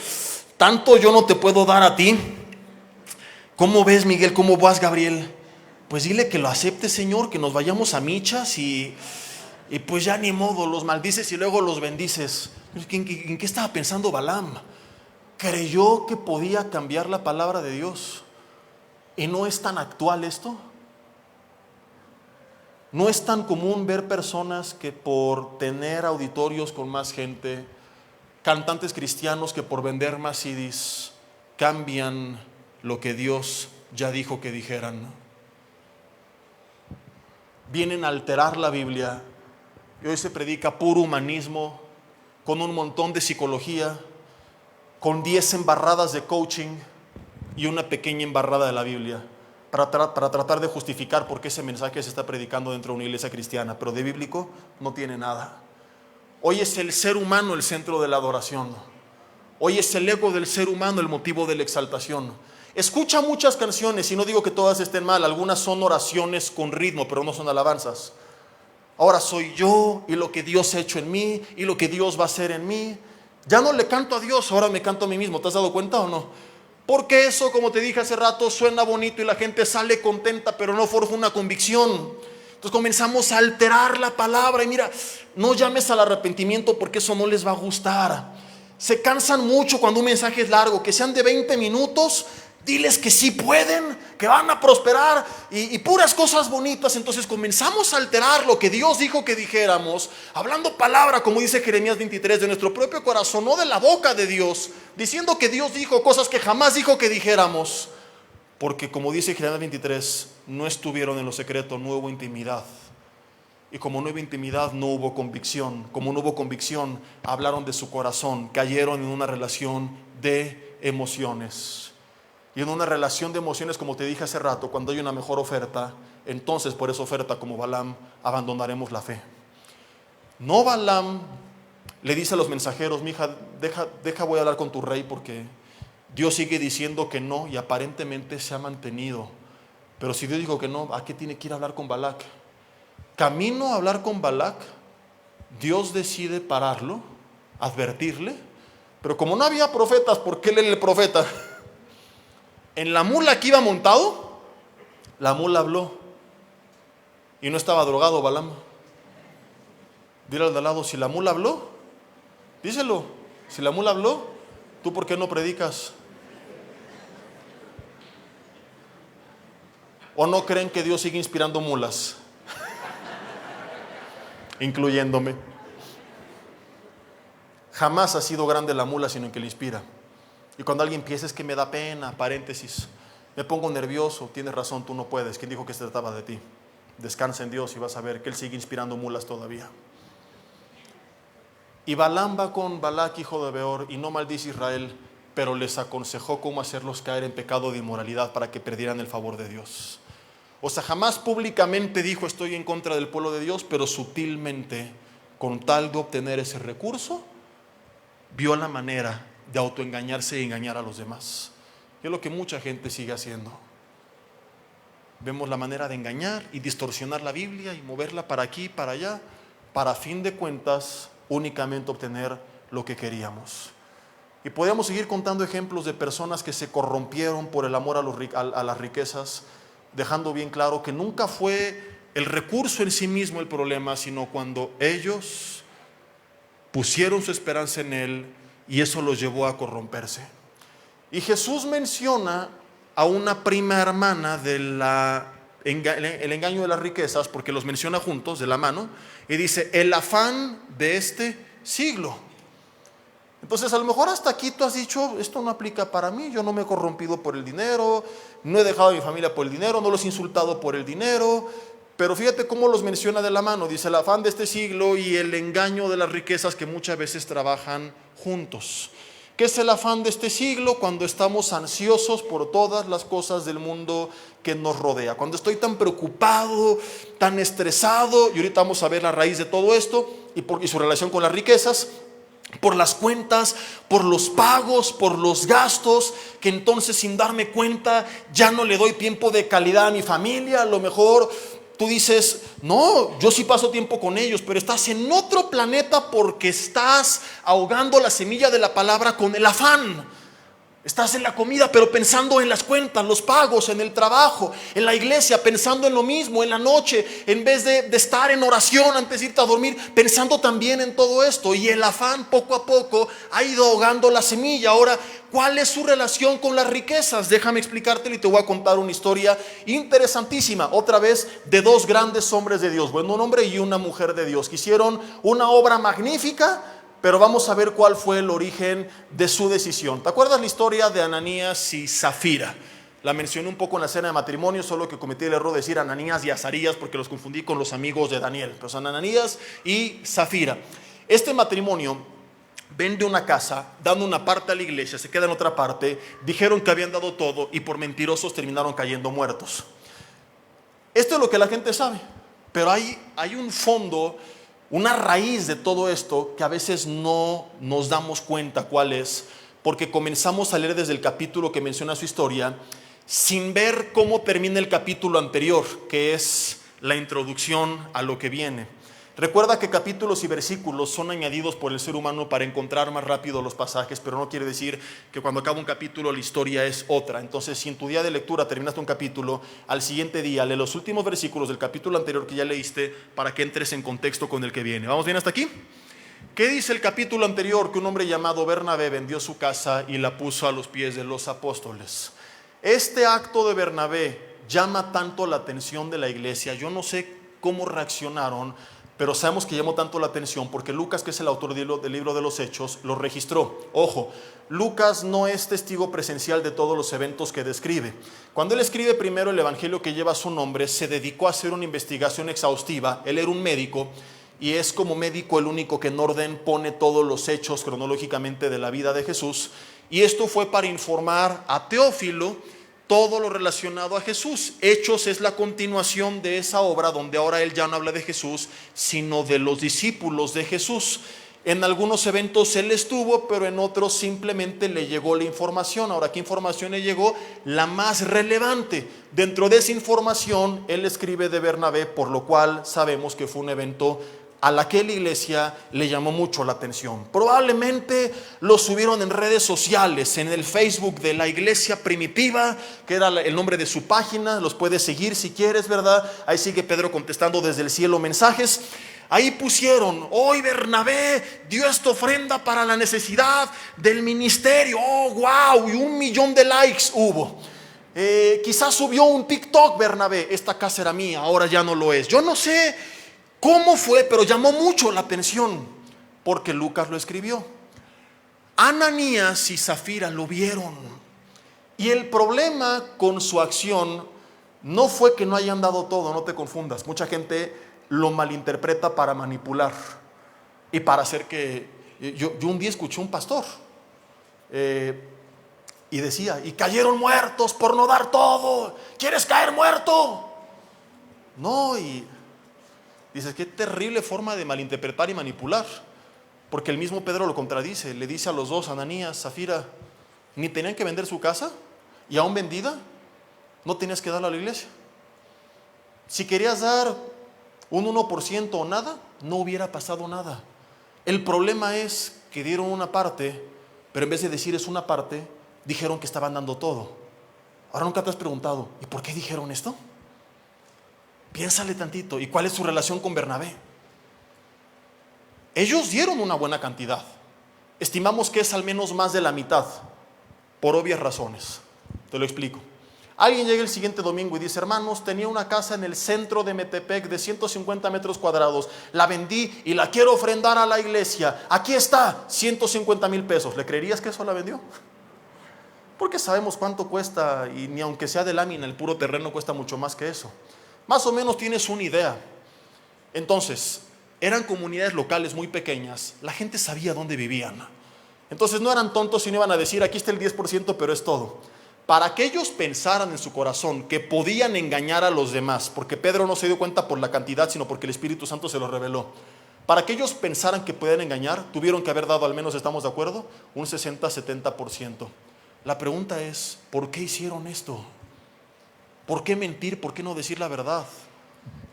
tanto yo no te puedo dar a ti. ¿Cómo ves, Miguel? ¿Cómo vas, Gabriel? Pues dile que lo acepte, Señor, que nos vayamos a michas y pues ya ni modo, los maldices y luego los bendices. ¿En qué estaba pensando Balaam? Creyó que podía cambiar la palabra de Dios. ¿Y no es tan actual esto? No es tan común ver personas que por tener auditorios con más gente, cantantes cristianos que por vender más CDs, cambian lo que Dios ya dijo que dijeran. Vienen a alterar la Biblia y hoy se predica puro humanismo, con un montón de psicología, con 10 embarradas de coaching y una pequeña embarrada de la Biblia, para tratar de justificar por qué ese mensaje se está predicando dentro de una iglesia cristiana, pero de bíblico no tiene nada. Hoy es el ser humano el centro de la adoración. Hoy es el ego del ser humano el motivo de la exaltación. Escucha muchas canciones, y no digo que todas estén mal, algunas son oraciones con ritmo, pero no son alabanzas. Ahora soy yo y lo que Dios ha hecho en mí y lo que Dios va a hacer en mí. Ya no le canto a Dios, ahora me canto a mí mismo. ¿Te has dado cuenta o no? Porque eso, como te dije hace rato, suena bonito y la gente sale contenta, pero no forja una convicción. Entonces comenzamos a alterar la palabra y mira, no llames al arrepentimiento porque eso no les va a gustar. Se cansan mucho cuando un mensaje es largo, que sean de 20 minutos. Diles que sí pueden, que van a prosperar y puras cosas bonitas. Entonces comenzamos a alterar lo que Dios dijo que dijéramos, hablando palabra, como dice Jeremías 23, de nuestro propio corazón, no de la boca de Dios, diciendo que Dios dijo cosas que jamás dijo que dijéramos, porque como dice Jeremías 23, no estuvieron en lo secreto, no hubo intimidad. Y como no hubo intimidad, no hubo convicción. Como no hubo convicción, hablaron de su corazón, cayeron en una relación de emociones. Y en una relación de emociones, como te dije hace rato, cuando hay una mejor oferta, entonces por esa oferta, como Balaam, abandonaremos la fe. No, Balaam le dice a los mensajeros, mija, deja voy a hablar con tu rey, porque Dios sigue diciendo que no y aparentemente se ha mantenido. Pero si Dios dijo que no, ¿a qué tiene que ir a hablar con Balac? Camino a hablar con Balac, Dios decide pararlo, advertirle, pero como no había profetas, ¿por qué él era el profeta? En la mula que iba montado, la mula habló y no estaba drogado Balaam. Dile al de al lado, si la mula habló, díselo, si la mula habló, ¿tú por qué no predicas? ¿O no creen que Dios sigue inspirando mulas? Incluyéndome. Jamás ha sido grande la mula, sino en que le inspira. Y cuando alguien piensa, es que me da pena, paréntesis, me pongo nervioso, tienes razón, tú no puedes. ¿Quién dijo que se trataba de ti? Descansa en Dios y vas a ver que Él sigue inspirando mulas todavía. Y Balaam va con Balac, hijo de Beor, y no maldice a Israel, pero les aconsejó cómo hacerlos caer en pecado de inmoralidad para que perdieran el favor de Dios. O sea, jamás públicamente dijo estoy en contra del pueblo de Dios, pero sutilmente, con tal de obtener ese recurso, vio la manera de autoengañarse y engañar a los demás. Y es lo que mucha gente sigue haciendo. Vemos la manera de engañar y distorsionar la Biblia y moverla para aquí, para allá, para a fin de cuentas únicamente obtener lo que queríamos. Y podemos seguir contando ejemplos de personas que se corrompieron por el amor a las riquezas, dejando bien claro que nunca fue el recurso en sí mismo el problema, sino cuando ellos pusieron su esperanza en Él y eso los llevó a corromperse. Y Jesús menciona a una prima hermana del engaño de las riquezas, porque los menciona juntos de la mano, y dice, el afán de este siglo. Entonces a lo mejor hasta aquí tú has dicho, esto no aplica para mí, yo no me he corrompido por el dinero, no he dejado a mi familia por el dinero, no los he insultado por el dinero, pero fíjate cómo los menciona de la mano, dice el afán de este siglo y el engaño de las riquezas que muchas veces trabajan juntos. ¿Qué es el afán de este siglo? Cuando estamos ansiosos por todas las cosas del mundo que nos rodea. Cuando estoy tan preocupado, tan estresado, y ahorita vamos a ver la raíz de todo esto y su relación con las riquezas, por las cuentas, por los pagos, por los gastos, que entonces sin darme cuenta ya no le doy tiempo de calidad a mi familia. A lo mejor tú dices, no, yo sí paso tiempo con ellos, pero estás en otro planeta porque estás ahogando la semilla de la palabra con el afán. Estás en la comida, pero pensando en las cuentas, los pagos, en el trabajo, en la iglesia, pensando en lo mismo, en la noche, en vez de estar en oración antes de irte a dormir, pensando también en todo esto. Y el afán poco a poco ha ido ahogando la semilla. Ahora, ¿cuál es su relación con las riquezas? Déjame explicártelo y te voy a contar una historia interesantísima, otra vez, de dos grandes hombres de Dios. Bueno, un hombre y una mujer de Dios que hicieron una obra magnífica, pero vamos a ver cuál fue el origen de su decisión. ¿Te acuerdas la historia de Ananías y Zafira? La mencioné un poco en la cena de matrimonio, solo que cometí el error de decir Ananías y Azarías porque los confundí con los amigos de Daniel. Pero son Ananías y Zafira. Este matrimonio vende una casa, dando una parte a la iglesia, se queda en otra parte, dijeron que habían dado todo y por mentirosos terminaron cayendo muertos. Esto es lo que la gente sabe, pero hay un fondo, una raíz de todo esto que a veces no nos damos cuenta cuál es, porque comenzamos a leer desde el capítulo que menciona su historia sin ver cómo termina el capítulo anterior, que es la introducción a lo que viene. Recuerda que capítulos y versículos son añadidos por el ser humano para encontrar más rápido los pasajes, pero no quiere decir que cuando acaba un capítulo la historia es otra. Entonces, si en tu día de lectura terminaste un capítulo, al siguiente día lee los últimos versículos del capítulo anterior que ya leíste para que entres en contexto con el que viene. ¿Vamos bien hasta aquí? ¿Qué dice el capítulo anterior? Que un hombre llamado Bernabé vendió su casa y la puso a los pies de los apóstoles. Este acto de Bernabé llama tanto la atención de la iglesia. Yo no sé cómo reaccionaron, pero sabemos que llamó tanto la atención porque Lucas, que es el autor del libro de los Hechos, lo registró. Ojo, Lucas no es testigo presencial de todos los eventos que describe. Cuando él escribe primero el evangelio que lleva su nombre, se dedicó a hacer una investigación exhaustiva. Él era un médico y es como médico el único que en orden pone todos los hechos cronológicamente de la vida de Jesús. Y esto fue para informar a Teófilo todo lo relacionado a Jesús. Hechos es la continuación de esa obra donde ahora él ya no habla de Jesús, sino de los discípulos de Jesús. En algunos eventos él estuvo, pero en otros simplemente le llegó la información. Ahora, ¿qué información le llegó? La más relevante. Dentro de esa información, él escribe de Bernabé, por lo cual sabemos que fue un evento a la que la iglesia le llamó mucho la atención. Probablemente lo subieron en redes sociales, en el Facebook de la iglesia primitiva, que era el nombre de su página. Los puedes seguir si quieres, ¿verdad? Ahí sigue Pedro contestando desde el cielo mensajes. Ahí pusieron, hoy Bernabé dio esta ofrenda para la necesidad del ministerio. Oh, wow, y 1 millón de likes hubo. Quizás subió un TikTok Bernabé, esta casa era mía, ahora ya no lo es. Yo no sé cómo fue, pero llamó mucho la atención porque Lucas lo escribió. Ananías y Zafira lo vieron. Y el problema con su acción no fue que no hayan dado todo, no te confundas. Mucha gente lo malinterpreta para manipular y para hacer que... Yo un día escuché un pastor y decía, y cayeron muertos por no dar todo. ¿Quieres caer muerto? No, y dices, qué terrible forma de malinterpretar y manipular, porque el mismo Pedro lo contradice. Le dice a los dos, Ananías, Zafira, ni tenían que vender su casa, y aún vendida, no tenías que darla a la iglesia. Si querías dar un 1% o nada, no hubiera pasado nada. El problema es que dieron una parte, pero en vez de decir es una parte, dijeron que estaban dando todo. Ahora, nunca te has preguntado, ¿y por qué dijeron esto? Piénsale tantito. ¿Y cuál es su relación con Bernabé? Ellos dieron una buena cantidad. Estimamos que es al menos más de la mitad, por obvias razones. Te lo explico. Alguien llega el siguiente domingo y dice, hermanos, tenía una casa en el centro de Metepec de 150 metros cuadrados. La vendí y la quiero ofrendar a la iglesia. Aquí está, 150,000 pesos. ¿Le creerías que eso la vendió? Porque sabemos cuánto cuesta, y ni aunque sea de lámina, el puro terreno cuesta mucho más que eso. Más o menos tienes una idea. Entonces, eran comunidades locales muy pequeñas. La gente sabía dónde vivían. Entonces no eran tontos y no iban a decir, aquí está el 10%, pero es todo. Para que ellos pensaran en su corazón que podían engañar a los demás, porque Pedro no se dio cuenta por la cantidad, sino porque el Espíritu Santo se lo reveló. Para que ellos pensaran que podían engañar, tuvieron que haber dado al menos, ¿estamos de acuerdo?, un 60-70%. La pregunta es, ¿por qué hicieron esto? ¿Por qué mentir? ¿Por qué no decir la verdad?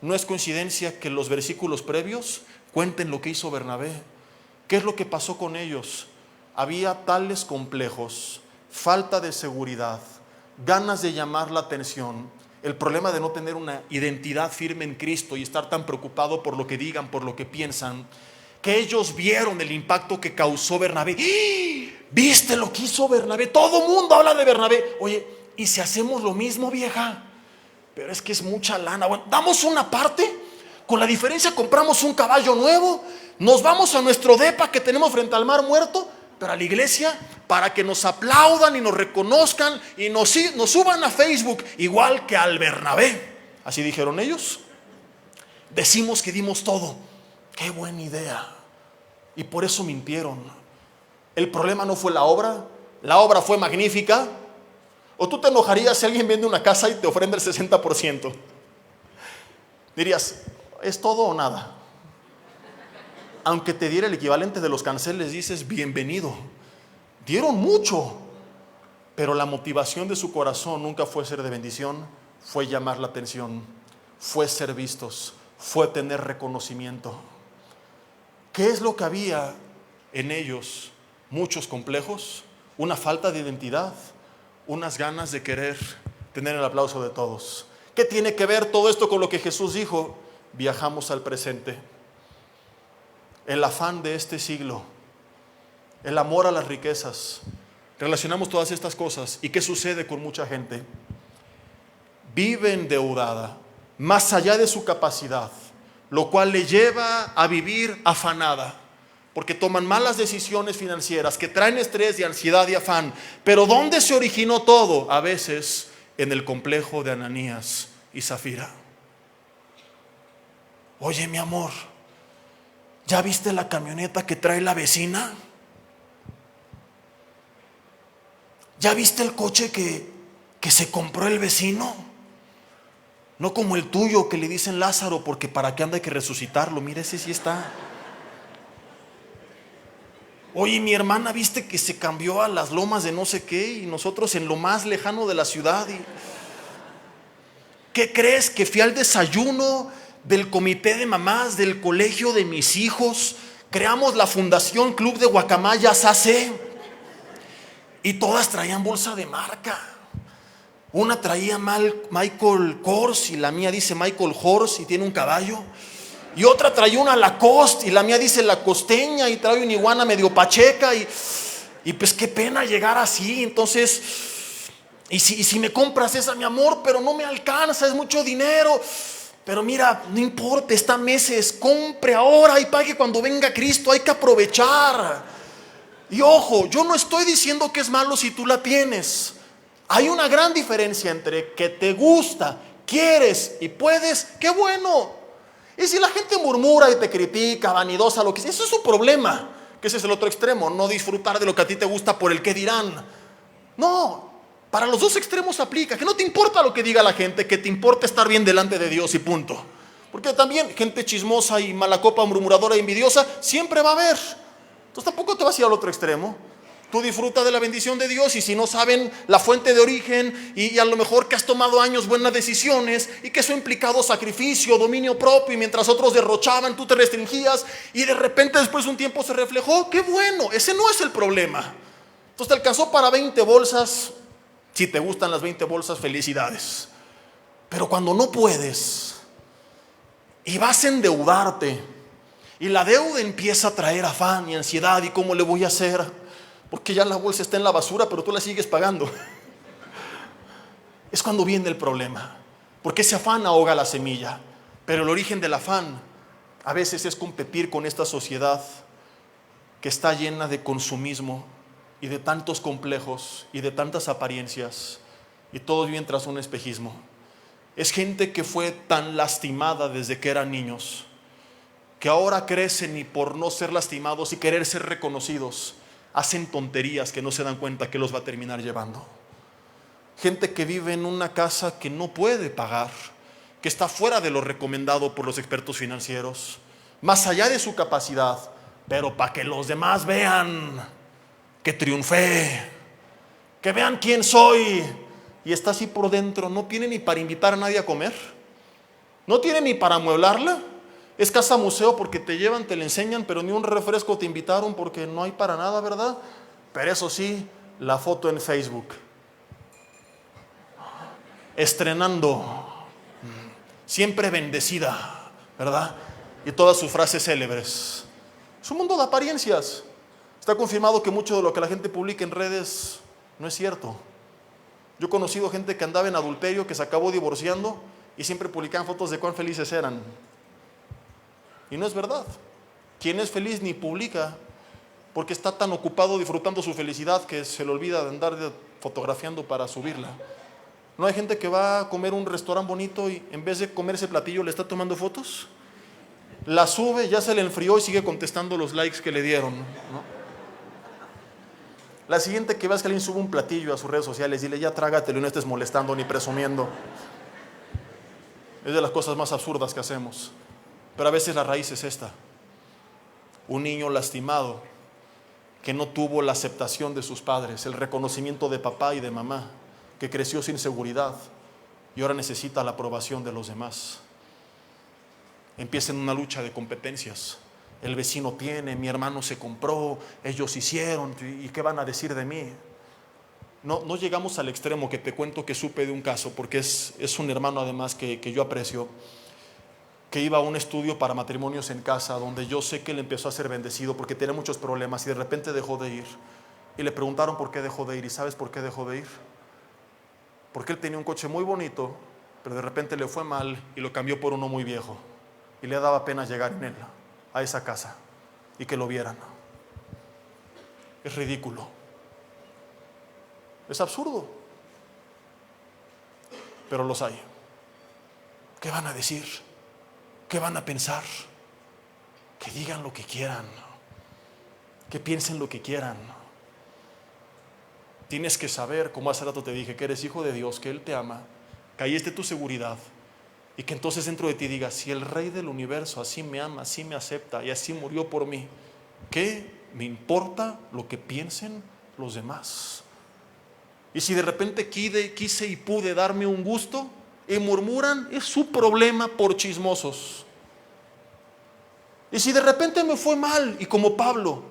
No es coincidencia que los versículos previos cuenten lo que hizo Bernabé. ¿Qué es lo que pasó con ellos? Había tales complejos, falta de seguridad, ganas de llamar la atención, el problema de no tener una identidad firme en Cristo y estar tan preocupado por lo que digan, por lo que piensan, que ellos vieron el impacto que causó Bernabé. ¡Ah! ¿Viste lo que hizo Bernabé? Todo mundo habla de Bernabé. Oye, ¿y si hacemos lo mismo, vieja? Pero es que es mucha lana. Bueno, damos una parte, con la diferencia compramos un caballo nuevo, nos vamos a nuestro depa que tenemos frente al Mar Muerto, pero a la iglesia, para que nos aplaudan y nos reconozcan y nos suban a Facebook, igual que al Bernabé. Así dijeron ellos. Decimos que dimos todo. Qué buena idea. Y por eso mintieron. El problema no fue la obra fue magnífica. ¿O tú te enojarías si alguien vende una casa y te ofrenda el 60%? Dirías, ¿es todo o nada? Aunque te diera el equivalente de los canceles, dices, bienvenido. Dieron mucho, pero la motivación de su corazón nunca fue ser de bendición, fue llamar la atención, fue ser vistos, fue tener reconocimiento. ¿Qué es lo que había en ellos? Muchos complejos, una falta de identidad, unas ganas de querer tener el aplauso de todos. ¿Qué tiene que ver todo esto con lo que Jesús dijo? Viajamos al presente. El afán de este siglo, el amor a las riquezas, relacionamos todas estas cosas. ¿Y qué sucede con mucha gente? Vive endeudada, más allá de su capacidad, lo cual le lleva a vivir afanada, porque toman malas decisiones financieras que traen estrés y ansiedad y afán. Pero ¿dónde se originó todo? A veces en el complejo de Ananías y Zafira. Oye, mi amor, ¿ya viste la camioneta que trae la vecina? ¿Ya viste el coche que se compró el vecino? No como el tuyo, que le dicen Lázaro, porque para qué anda hay que resucitarlo. Mira, ese sí está. Oye, mi hermana, ¿viste que se cambió a las lomas de no sé qué y nosotros en lo más lejano de la ciudad? ¿Qué crees? Que fui al desayuno del comité de mamás del colegio de mis hijos. Creamos la Fundación Club de Guacamayas AC y todas traían bolsa de marca. Una traía Michael Kors y la mía dice Michael Horse y tiene un caballo. Y otra traía una Lacoste y la mía dice La Costeña y trae una iguana medio pacheca. Y pues qué pena llegar así. Entonces, y si me compras esa, mi amor, pero no me alcanza, es mucho dinero. Pero mira, no importa, está meses, compre ahora y pague cuando venga Cristo, hay que aprovechar. Y ojo, yo no estoy diciendo que es malo si tú la tienes. Hay una gran diferencia entre que te gusta, quieres y puedes, qué bueno. Y si la gente murmura y te critica, vanidosa, lo que sea, eso es su problema, que ese es el otro extremo, no disfrutar de lo que a ti te gusta por el que dirán. No, para los dos extremos aplica, que no te importa lo que diga la gente, que te importa estar bien delante de Dios y punto. Porque también gente chismosa y mala copa, murmuradora y envidiosa, siempre va a haber. Entonces tampoco te vas a ir al otro extremo. Tú disfruta de la bendición de Dios y si no saben la fuente de origen y a lo mejor que has tomado años buenas decisiones y que eso ha implicado sacrificio, dominio propio y mientras otros derrochaban tú te restringías y de repente después de un tiempo se reflejó, qué bueno, ese no es el problema. Entonces te alcanzó para 20 bolsas, si te gustan las 20 bolsas, felicidades. Pero cuando no puedes y vas a endeudarte y la deuda empieza a traer afán y ansiedad y cómo le voy a hacer, porque ya la bolsa está en la basura, pero tú la sigues pagando. Es cuando viene el problema, porque ese afán ahoga la semilla. Pero el origen del afán a veces es competir con esta sociedad que está llena de consumismo y de tantos complejos y de tantas apariencias, y todos viven tras un espejismo. Es gente que fue tan lastimada desde que eran niños, que ahora crecen y por no ser lastimados y querer ser reconocidos, hacen tonterías que no se dan cuenta que los va a terminar llevando. Gente que vive en una casa que no puede pagar, que está fuera de lo recomendado por los expertos financieros, más allá de su capacidad, pero para que los demás vean que triunfé, que vean quién soy, y está así por dentro. No tiene ni para invitar a nadie a comer, no tiene ni para amueblarla. Es casa museo porque te llevan, te la enseñan, pero ni un refresco te invitaron porque no hay para nada, ¿verdad? Pero eso sí, la foto en Facebook, estrenando, siempre bendecida, ¿verdad? Y todas sus frases célebres. Es un mundo de apariencias. Está confirmado que mucho de lo que la gente publica en redes no es cierto. Yo he conocido gente que andaba en adulterio, que se acabó divorciando y siempre publicaban fotos de cuán felices eran. Y no es verdad. Quien es feliz ni publica, porque está tan ocupado disfrutando su felicidad que se le olvida de andar fotografiando para subirla. ¿No hay gente que va a comer un restaurante bonito y en vez de comer ese platillo le está tomando fotos? La sube, ya se le enfrió y sigue contestando los likes que le dieron, ¿no? La siguiente que veas que alguien sube un platillo a sus redes sociales, dile ya trágatelo y no estés molestando ni presumiendo. Es de las cosas más absurdas que hacemos. Pero a veces la raíz es esta. Un niño lastimado que no tuvo la aceptación de sus padres, el reconocimiento de papá y de mamá, que creció sin seguridad y ahora necesita la aprobación de los demás. Empieza en una lucha de competencias. El vecino tiene, mi hermano se compró, ellos hicieron, ¿y qué van a decir de mí? No llegamos al extremo que te cuento que supe de un caso, porque es un hermano además que yo aprecio, que iba a un estudio para matrimonios en casa, donde yo sé que él empezó a ser bendecido porque tenía muchos problemas y de repente dejó de ir. Y le preguntaron por qué dejó de ir. ¿Y sabes por qué dejó de ir? Porque él tenía un coche muy bonito, pero de repente le fue mal y lo cambió por uno muy viejo. Y le daba pena llegar en él a esa casa y que lo vieran. Es ridículo. Es absurdo. Pero los hay. ¿Qué van a decir? ¿Qué van a pensar? Que digan lo que quieran, que piensen lo que quieran. Tienes que saber, como hace rato te dije, que eres hijo de Dios, que Él te ama, que ahí esté tu seguridad y que entonces dentro de ti digas, si el Rey del universo así me ama, así me acepta y así murió por mí, ¿qué me importa lo que piensen los demás? Y si de repente quise y pude darme un gusto y murmuran, es su problema por chismosos. Y si de repente me fue mal y como Pablo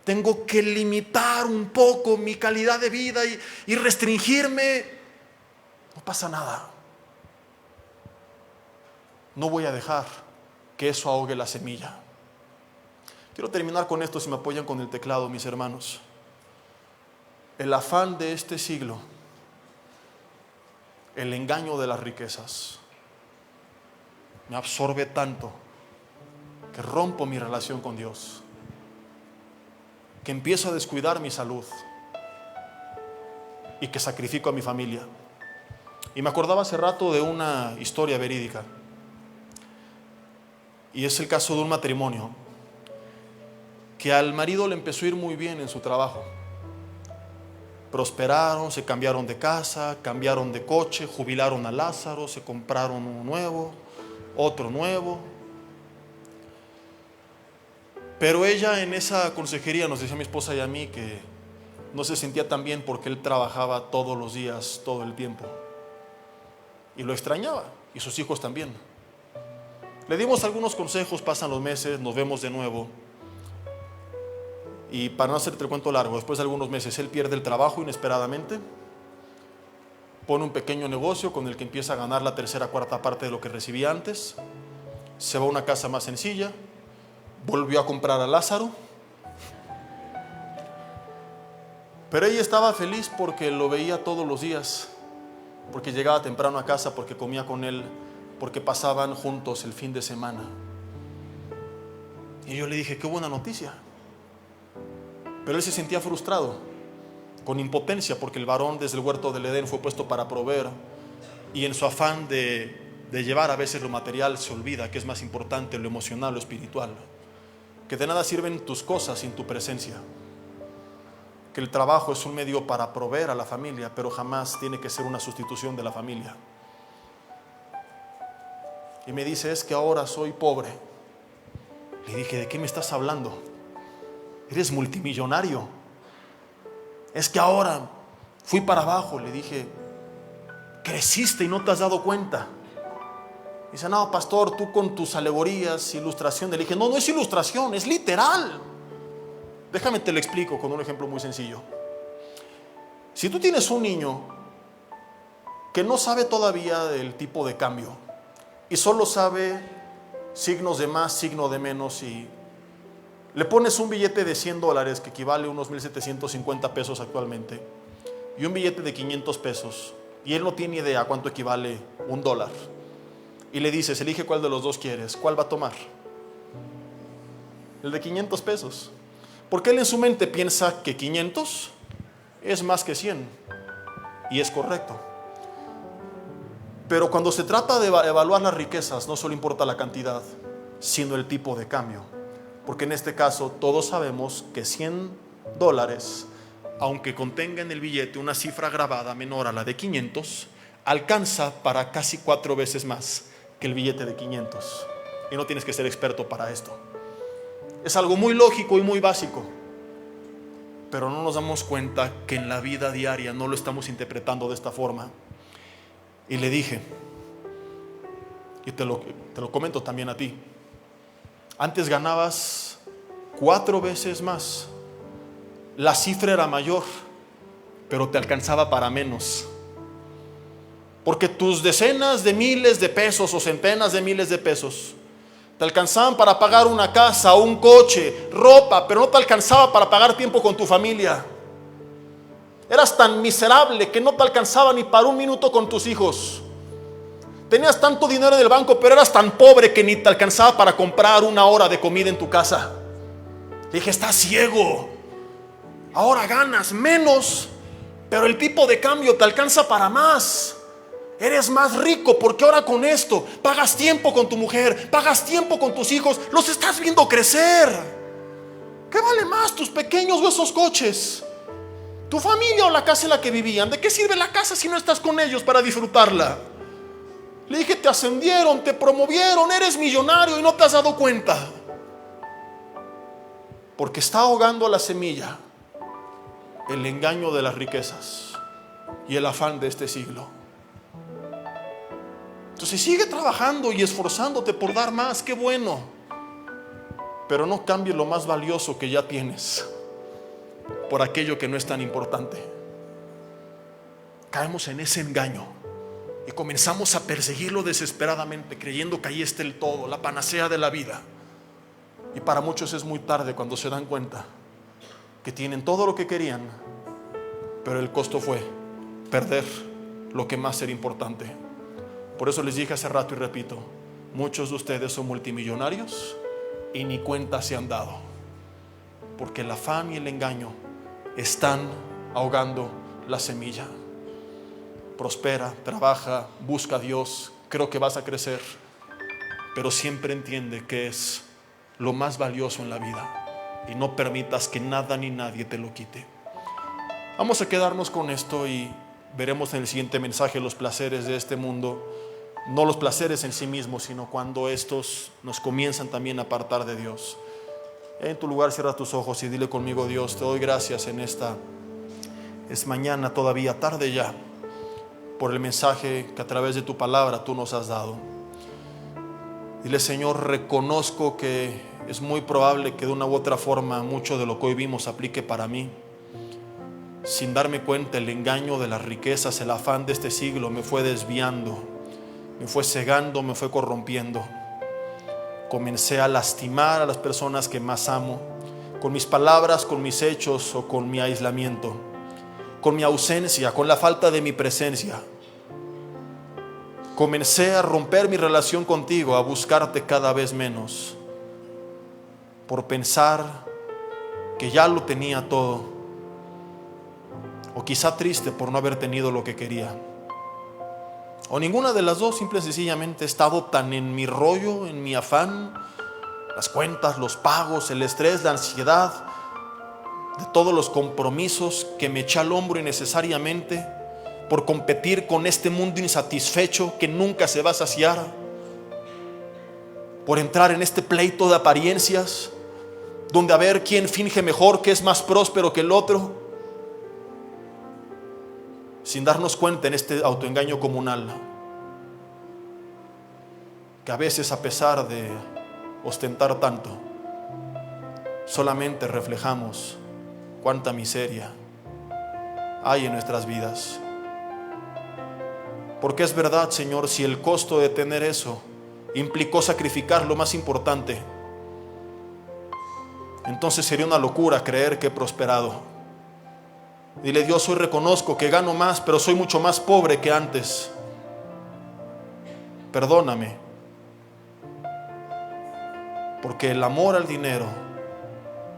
tengo que limitar un poco mi calidad de vida y restringirme, no pasa nada. No voy a dejar que eso ahogue la semilla. Quiero terminar con esto, si me apoyan con el teclado, mis hermanos. El afán de este siglo, el engaño de las riquezas, me absorbe tanto que rompo mi relación con Dios, que empiezo a descuidar mi salud y que sacrifico a mi familia. Y me acordaba hace rato de una historia verídica, y es el caso de un matrimonio que al marido le empezó a ir muy bien en su trabajo. Prosperaron, se cambiaron de casa, cambiaron de coche, jubilaron a Lázaro, se compraron uno nuevo, otro nuevo. Pero ella en esa consejería nos decía a mi esposa y a mí que no se sentía tan bien porque él trabajaba todos los días, todo el tiempo. Y lo extrañaba, y sus hijos también. Le dimos algunos consejos, pasan los meses, nos vemos de nuevo. Y para no hacerte el cuento largo, después de algunos meses él pierde el trabajo inesperadamente, pone un pequeño negocio con el que empieza a ganar la tercera, cuarta parte de lo que recibía antes, se va a una casa más sencilla, volvió a comprar a Lázaro, pero ella estaba feliz porque lo veía todos los días, porque llegaba temprano a casa, porque comía con él, porque pasaban juntos el fin de semana. Y yo le dije, qué buena noticia. Pero él se sentía frustrado, con impotencia, porque el varón desde el huerto del Edén fue puesto para proveer, y en su afán de llevar a veces lo material se olvida que es más importante lo emocional, lo espiritual, que de nada sirven tus cosas sin tu presencia. que el trabajo es un medio para proveer a la familia, pero jamás tiene que ser una sustitución de la familia. Y me dice, es que ahora soy pobre. Le dije, ¿de qué me estás hablando? Eres multimillonario. Es que ahora fui para abajo. Le dije, creciste y no te has dado cuenta. Dice, no, pastor, tú con tus alegorías, ilustración. Le dije, no, no es ilustración, es literal. Déjame te lo explico con un ejemplo muy sencillo. Si tú tienes un niño que no sabe todavía del tipo de cambio y solo sabe signos de más, signo de menos, y le pones un billete de $100 que equivale a unos 1,750 pesos actualmente, y un billete de 500 pesos, y él no tiene idea cuánto equivale $1, y le dices, elige cuál de los dos quieres, ¿cuál va a tomar? El de 500 pesos. Porque él en su mente piensa que 500 es más que 100, y es correcto. Pero cuando se trata de evaluar las riquezas, no solo importa la cantidad, sino el tipo de cambio. Porque en este caso todos sabemos que $100, aunque contenga en el billete una cifra grabada menor a la de 500, alcanza para casi 4 veces más que el billete de 500. Y no tienes que ser experto para esto. Es algo muy lógico y muy básico. Pero no nos damos cuenta que en la vida diaria no lo estamos interpretando de esta forma. Y le dije, y te lo comento también a ti, antes ganabas 4 veces más, la cifra era mayor, pero te alcanzaba para menos, porque tus decenas de miles de pesos o centenas de miles de pesos te alcanzaban para pagar una casa, un coche, ropa, pero no te alcanzaba para pagar tiempo con tu familia. Eras tan miserable que no te alcanzaba ni para un minuto con tus hijos. Tenías tanto dinero en el banco, pero eras tan pobre que ni te alcanzaba para comprar una hora de comida en tu casa. Le dije, estás ciego. Ahora ganas menos, pero el tipo de cambio te alcanza para más. Eres más rico porque ahora con esto pagas tiempo con tu mujer, pagas tiempo con tus hijos, los estás viendo crecer. ¿Qué vale más, tus pequeños o esos coches? ¿Tu familia o la casa en la que vivían? ¿De qué sirve la casa si no estás con ellos para disfrutarla? Le dije, te ascendieron, te promovieron, eres millonario y no te has dado cuenta. Porque está ahogando a la semilla el engaño de las riquezas y el afán de este siglo. Entonces sigue trabajando y esforzándote por dar más, qué bueno. Pero no cambies lo más valioso que ya tienes por aquello que no es tan importante. Caemos en ese engaño y comenzamos a perseguirlo desesperadamente, creyendo que ahí está el todo, la panacea de la vida. Y para muchos es muy tarde cuando se dan cuenta que tienen todo lo que querían, pero el costo fue perder lo que más era importante. Por eso les dije hace rato y repito, muchos de ustedes son multimillonarios y ni cuenta se han dado, porque el afán y el engaño están ahogando la semilla. Prospera, trabaja, busca a Dios, creo que vas a crecer, pero siempre entiende que es lo más valioso en la vida y no permitas que nada ni nadie te lo quite. Vamos a quedarnos con esto y veremos en el siguiente mensaje los placeres de este mundo, no los placeres en sí mismos, sino cuando estos nos comienzan también a apartar de Dios. En tu lugar cierra tus ojos y dile conmigo: Dios, te doy gracias en esta, es mañana todavía, tarde ya, por el mensaje que a través de tu palabra tú nos has dado. Dile: Señor, reconozco que es muy probable que de una u otra forma mucho de lo que hoy vimos aplique para mí. Sin darme cuenta, el engaño de las riquezas, el afán de este siglo me fue desviando, me fue cegando, me fue corrompiendo. Comencé a lastimar a las personas que más amo, con mis palabras, con mis hechos o con mi aislamiento, con mi ausencia, con la falta de mi presencia. Comencé a romper mi relación contigo, a buscarte cada vez menos, por pensar que ya lo tenía todo, o quizá triste por no haber tenido lo que quería, o ninguna de las dos. Simple y sencillamente he estado tan en mi rollo, en mi afán, las cuentas, los pagos, el estrés, la ansiedad, de todos los compromisos que me eché al hombro innecesariamente por competir con este mundo insatisfecho que nunca se va a saciar, por entrar en este pleito de apariencias donde a ver quién finge mejor, que es más próspero que el otro, sin darnos cuenta en este autoengaño comunal, que a veces, a pesar de ostentar tanto, solamente reflejamos cuánta miseria hay en nuestras vidas. Porque es verdad, Señor, si el costo de tener eso implicó sacrificar lo más importante, entonces sería una locura creer que he prosperado. Dile: Dios, hoy reconozco que gano más, pero soy mucho más pobre que antes. Perdóname, porque el amor al dinero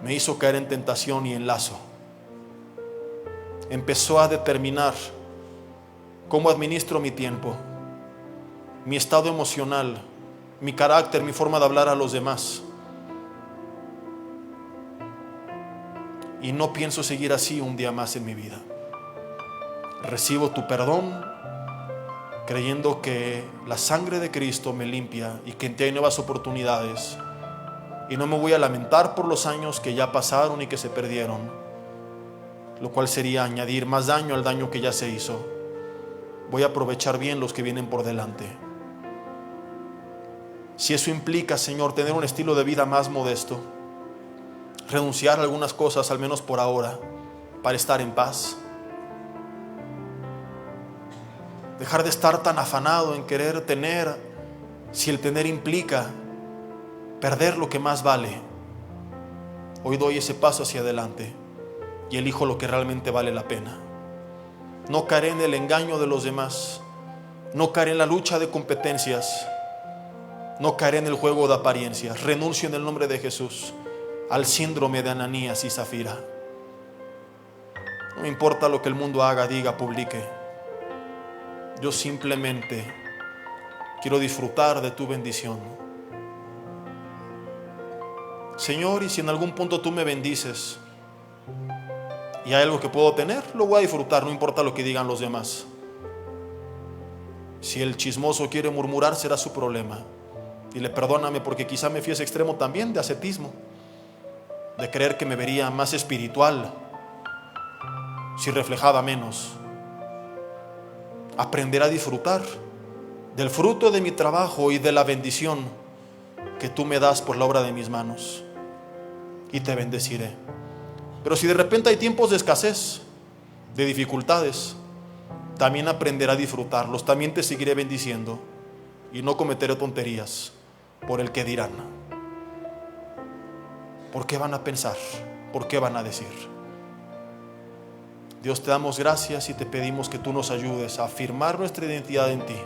me hizo caer en tentación y en lazo. Empezó a determinar cómo administro mi tiempo, mi estado emocional, mi carácter, mi forma de hablar a los demás. Y no pienso seguir así un día más en mi vida. Recibo tu perdón, creyendo que la sangre de Cristo me limpia y que en ti hay nuevas oportunidades. Y no me voy a lamentar por los años que ya pasaron y que se perdieron, lo cual sería añadir más daño al daño que ya se hizo. Voy a aprovechar bien los que vienen por delante. Si eso implica, Señor, tener un estilo de vida más modesto, renunciar a algunas cosas, al menos por ahora, para estar en paz, dejar de estar tan afanado en querer tener, si el tener implica perder lo que más vale. Hoy doy ese paso hacia adelante y elijo lo que realmente vale la pena. No caeré en el engaño de los demás, no caeré en la lucha de competencias, no caeré en el juego de apariencias. Renuncio en el nombre de Jesús al síndrome de Ananías y Zafira. No me importa lo que el mundo haga, diga, publique. Yo simplemente quiero disfrutar de tu bendición. Señor, y si en algún punto tú me bendices y hay algo que puedo tener, lo voy a disfrutar, no importa lo que digan los demás. Si el chismoso quiere murmurar, será su problema. Dile: perdóname, porque quizá me fui a ese extremo también de ascetismo, de creer que me vería más espiritual si reflejaba menos. Aprender a disfrutar del fruto de mi trabajo y de la bendición que tú me das por la obra de mis manos, y te bendeciré. Pero si de repente hay tiempos de escasez, de dificultades, también aprenderé a disfrutarlos, también te seguiré bendiciendo y no cometeré tonterías por el que dirán. ¿Por qué van a pensar? ¿Por qué van a decir? Dios, te damos gracias y te pedimos que tú nos ayudes a afirmar nuestra identidad en ti,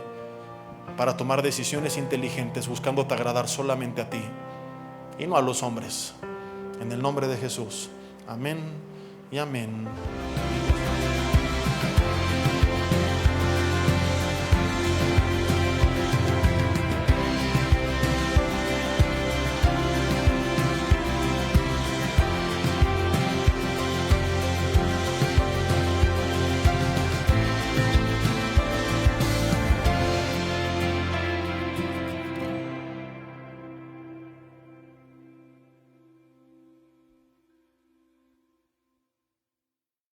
para tomar decisiones inteligentes, buscándote agradar solamente a ti y no a los hombres. En el nombre de Jesús. Amén y amén.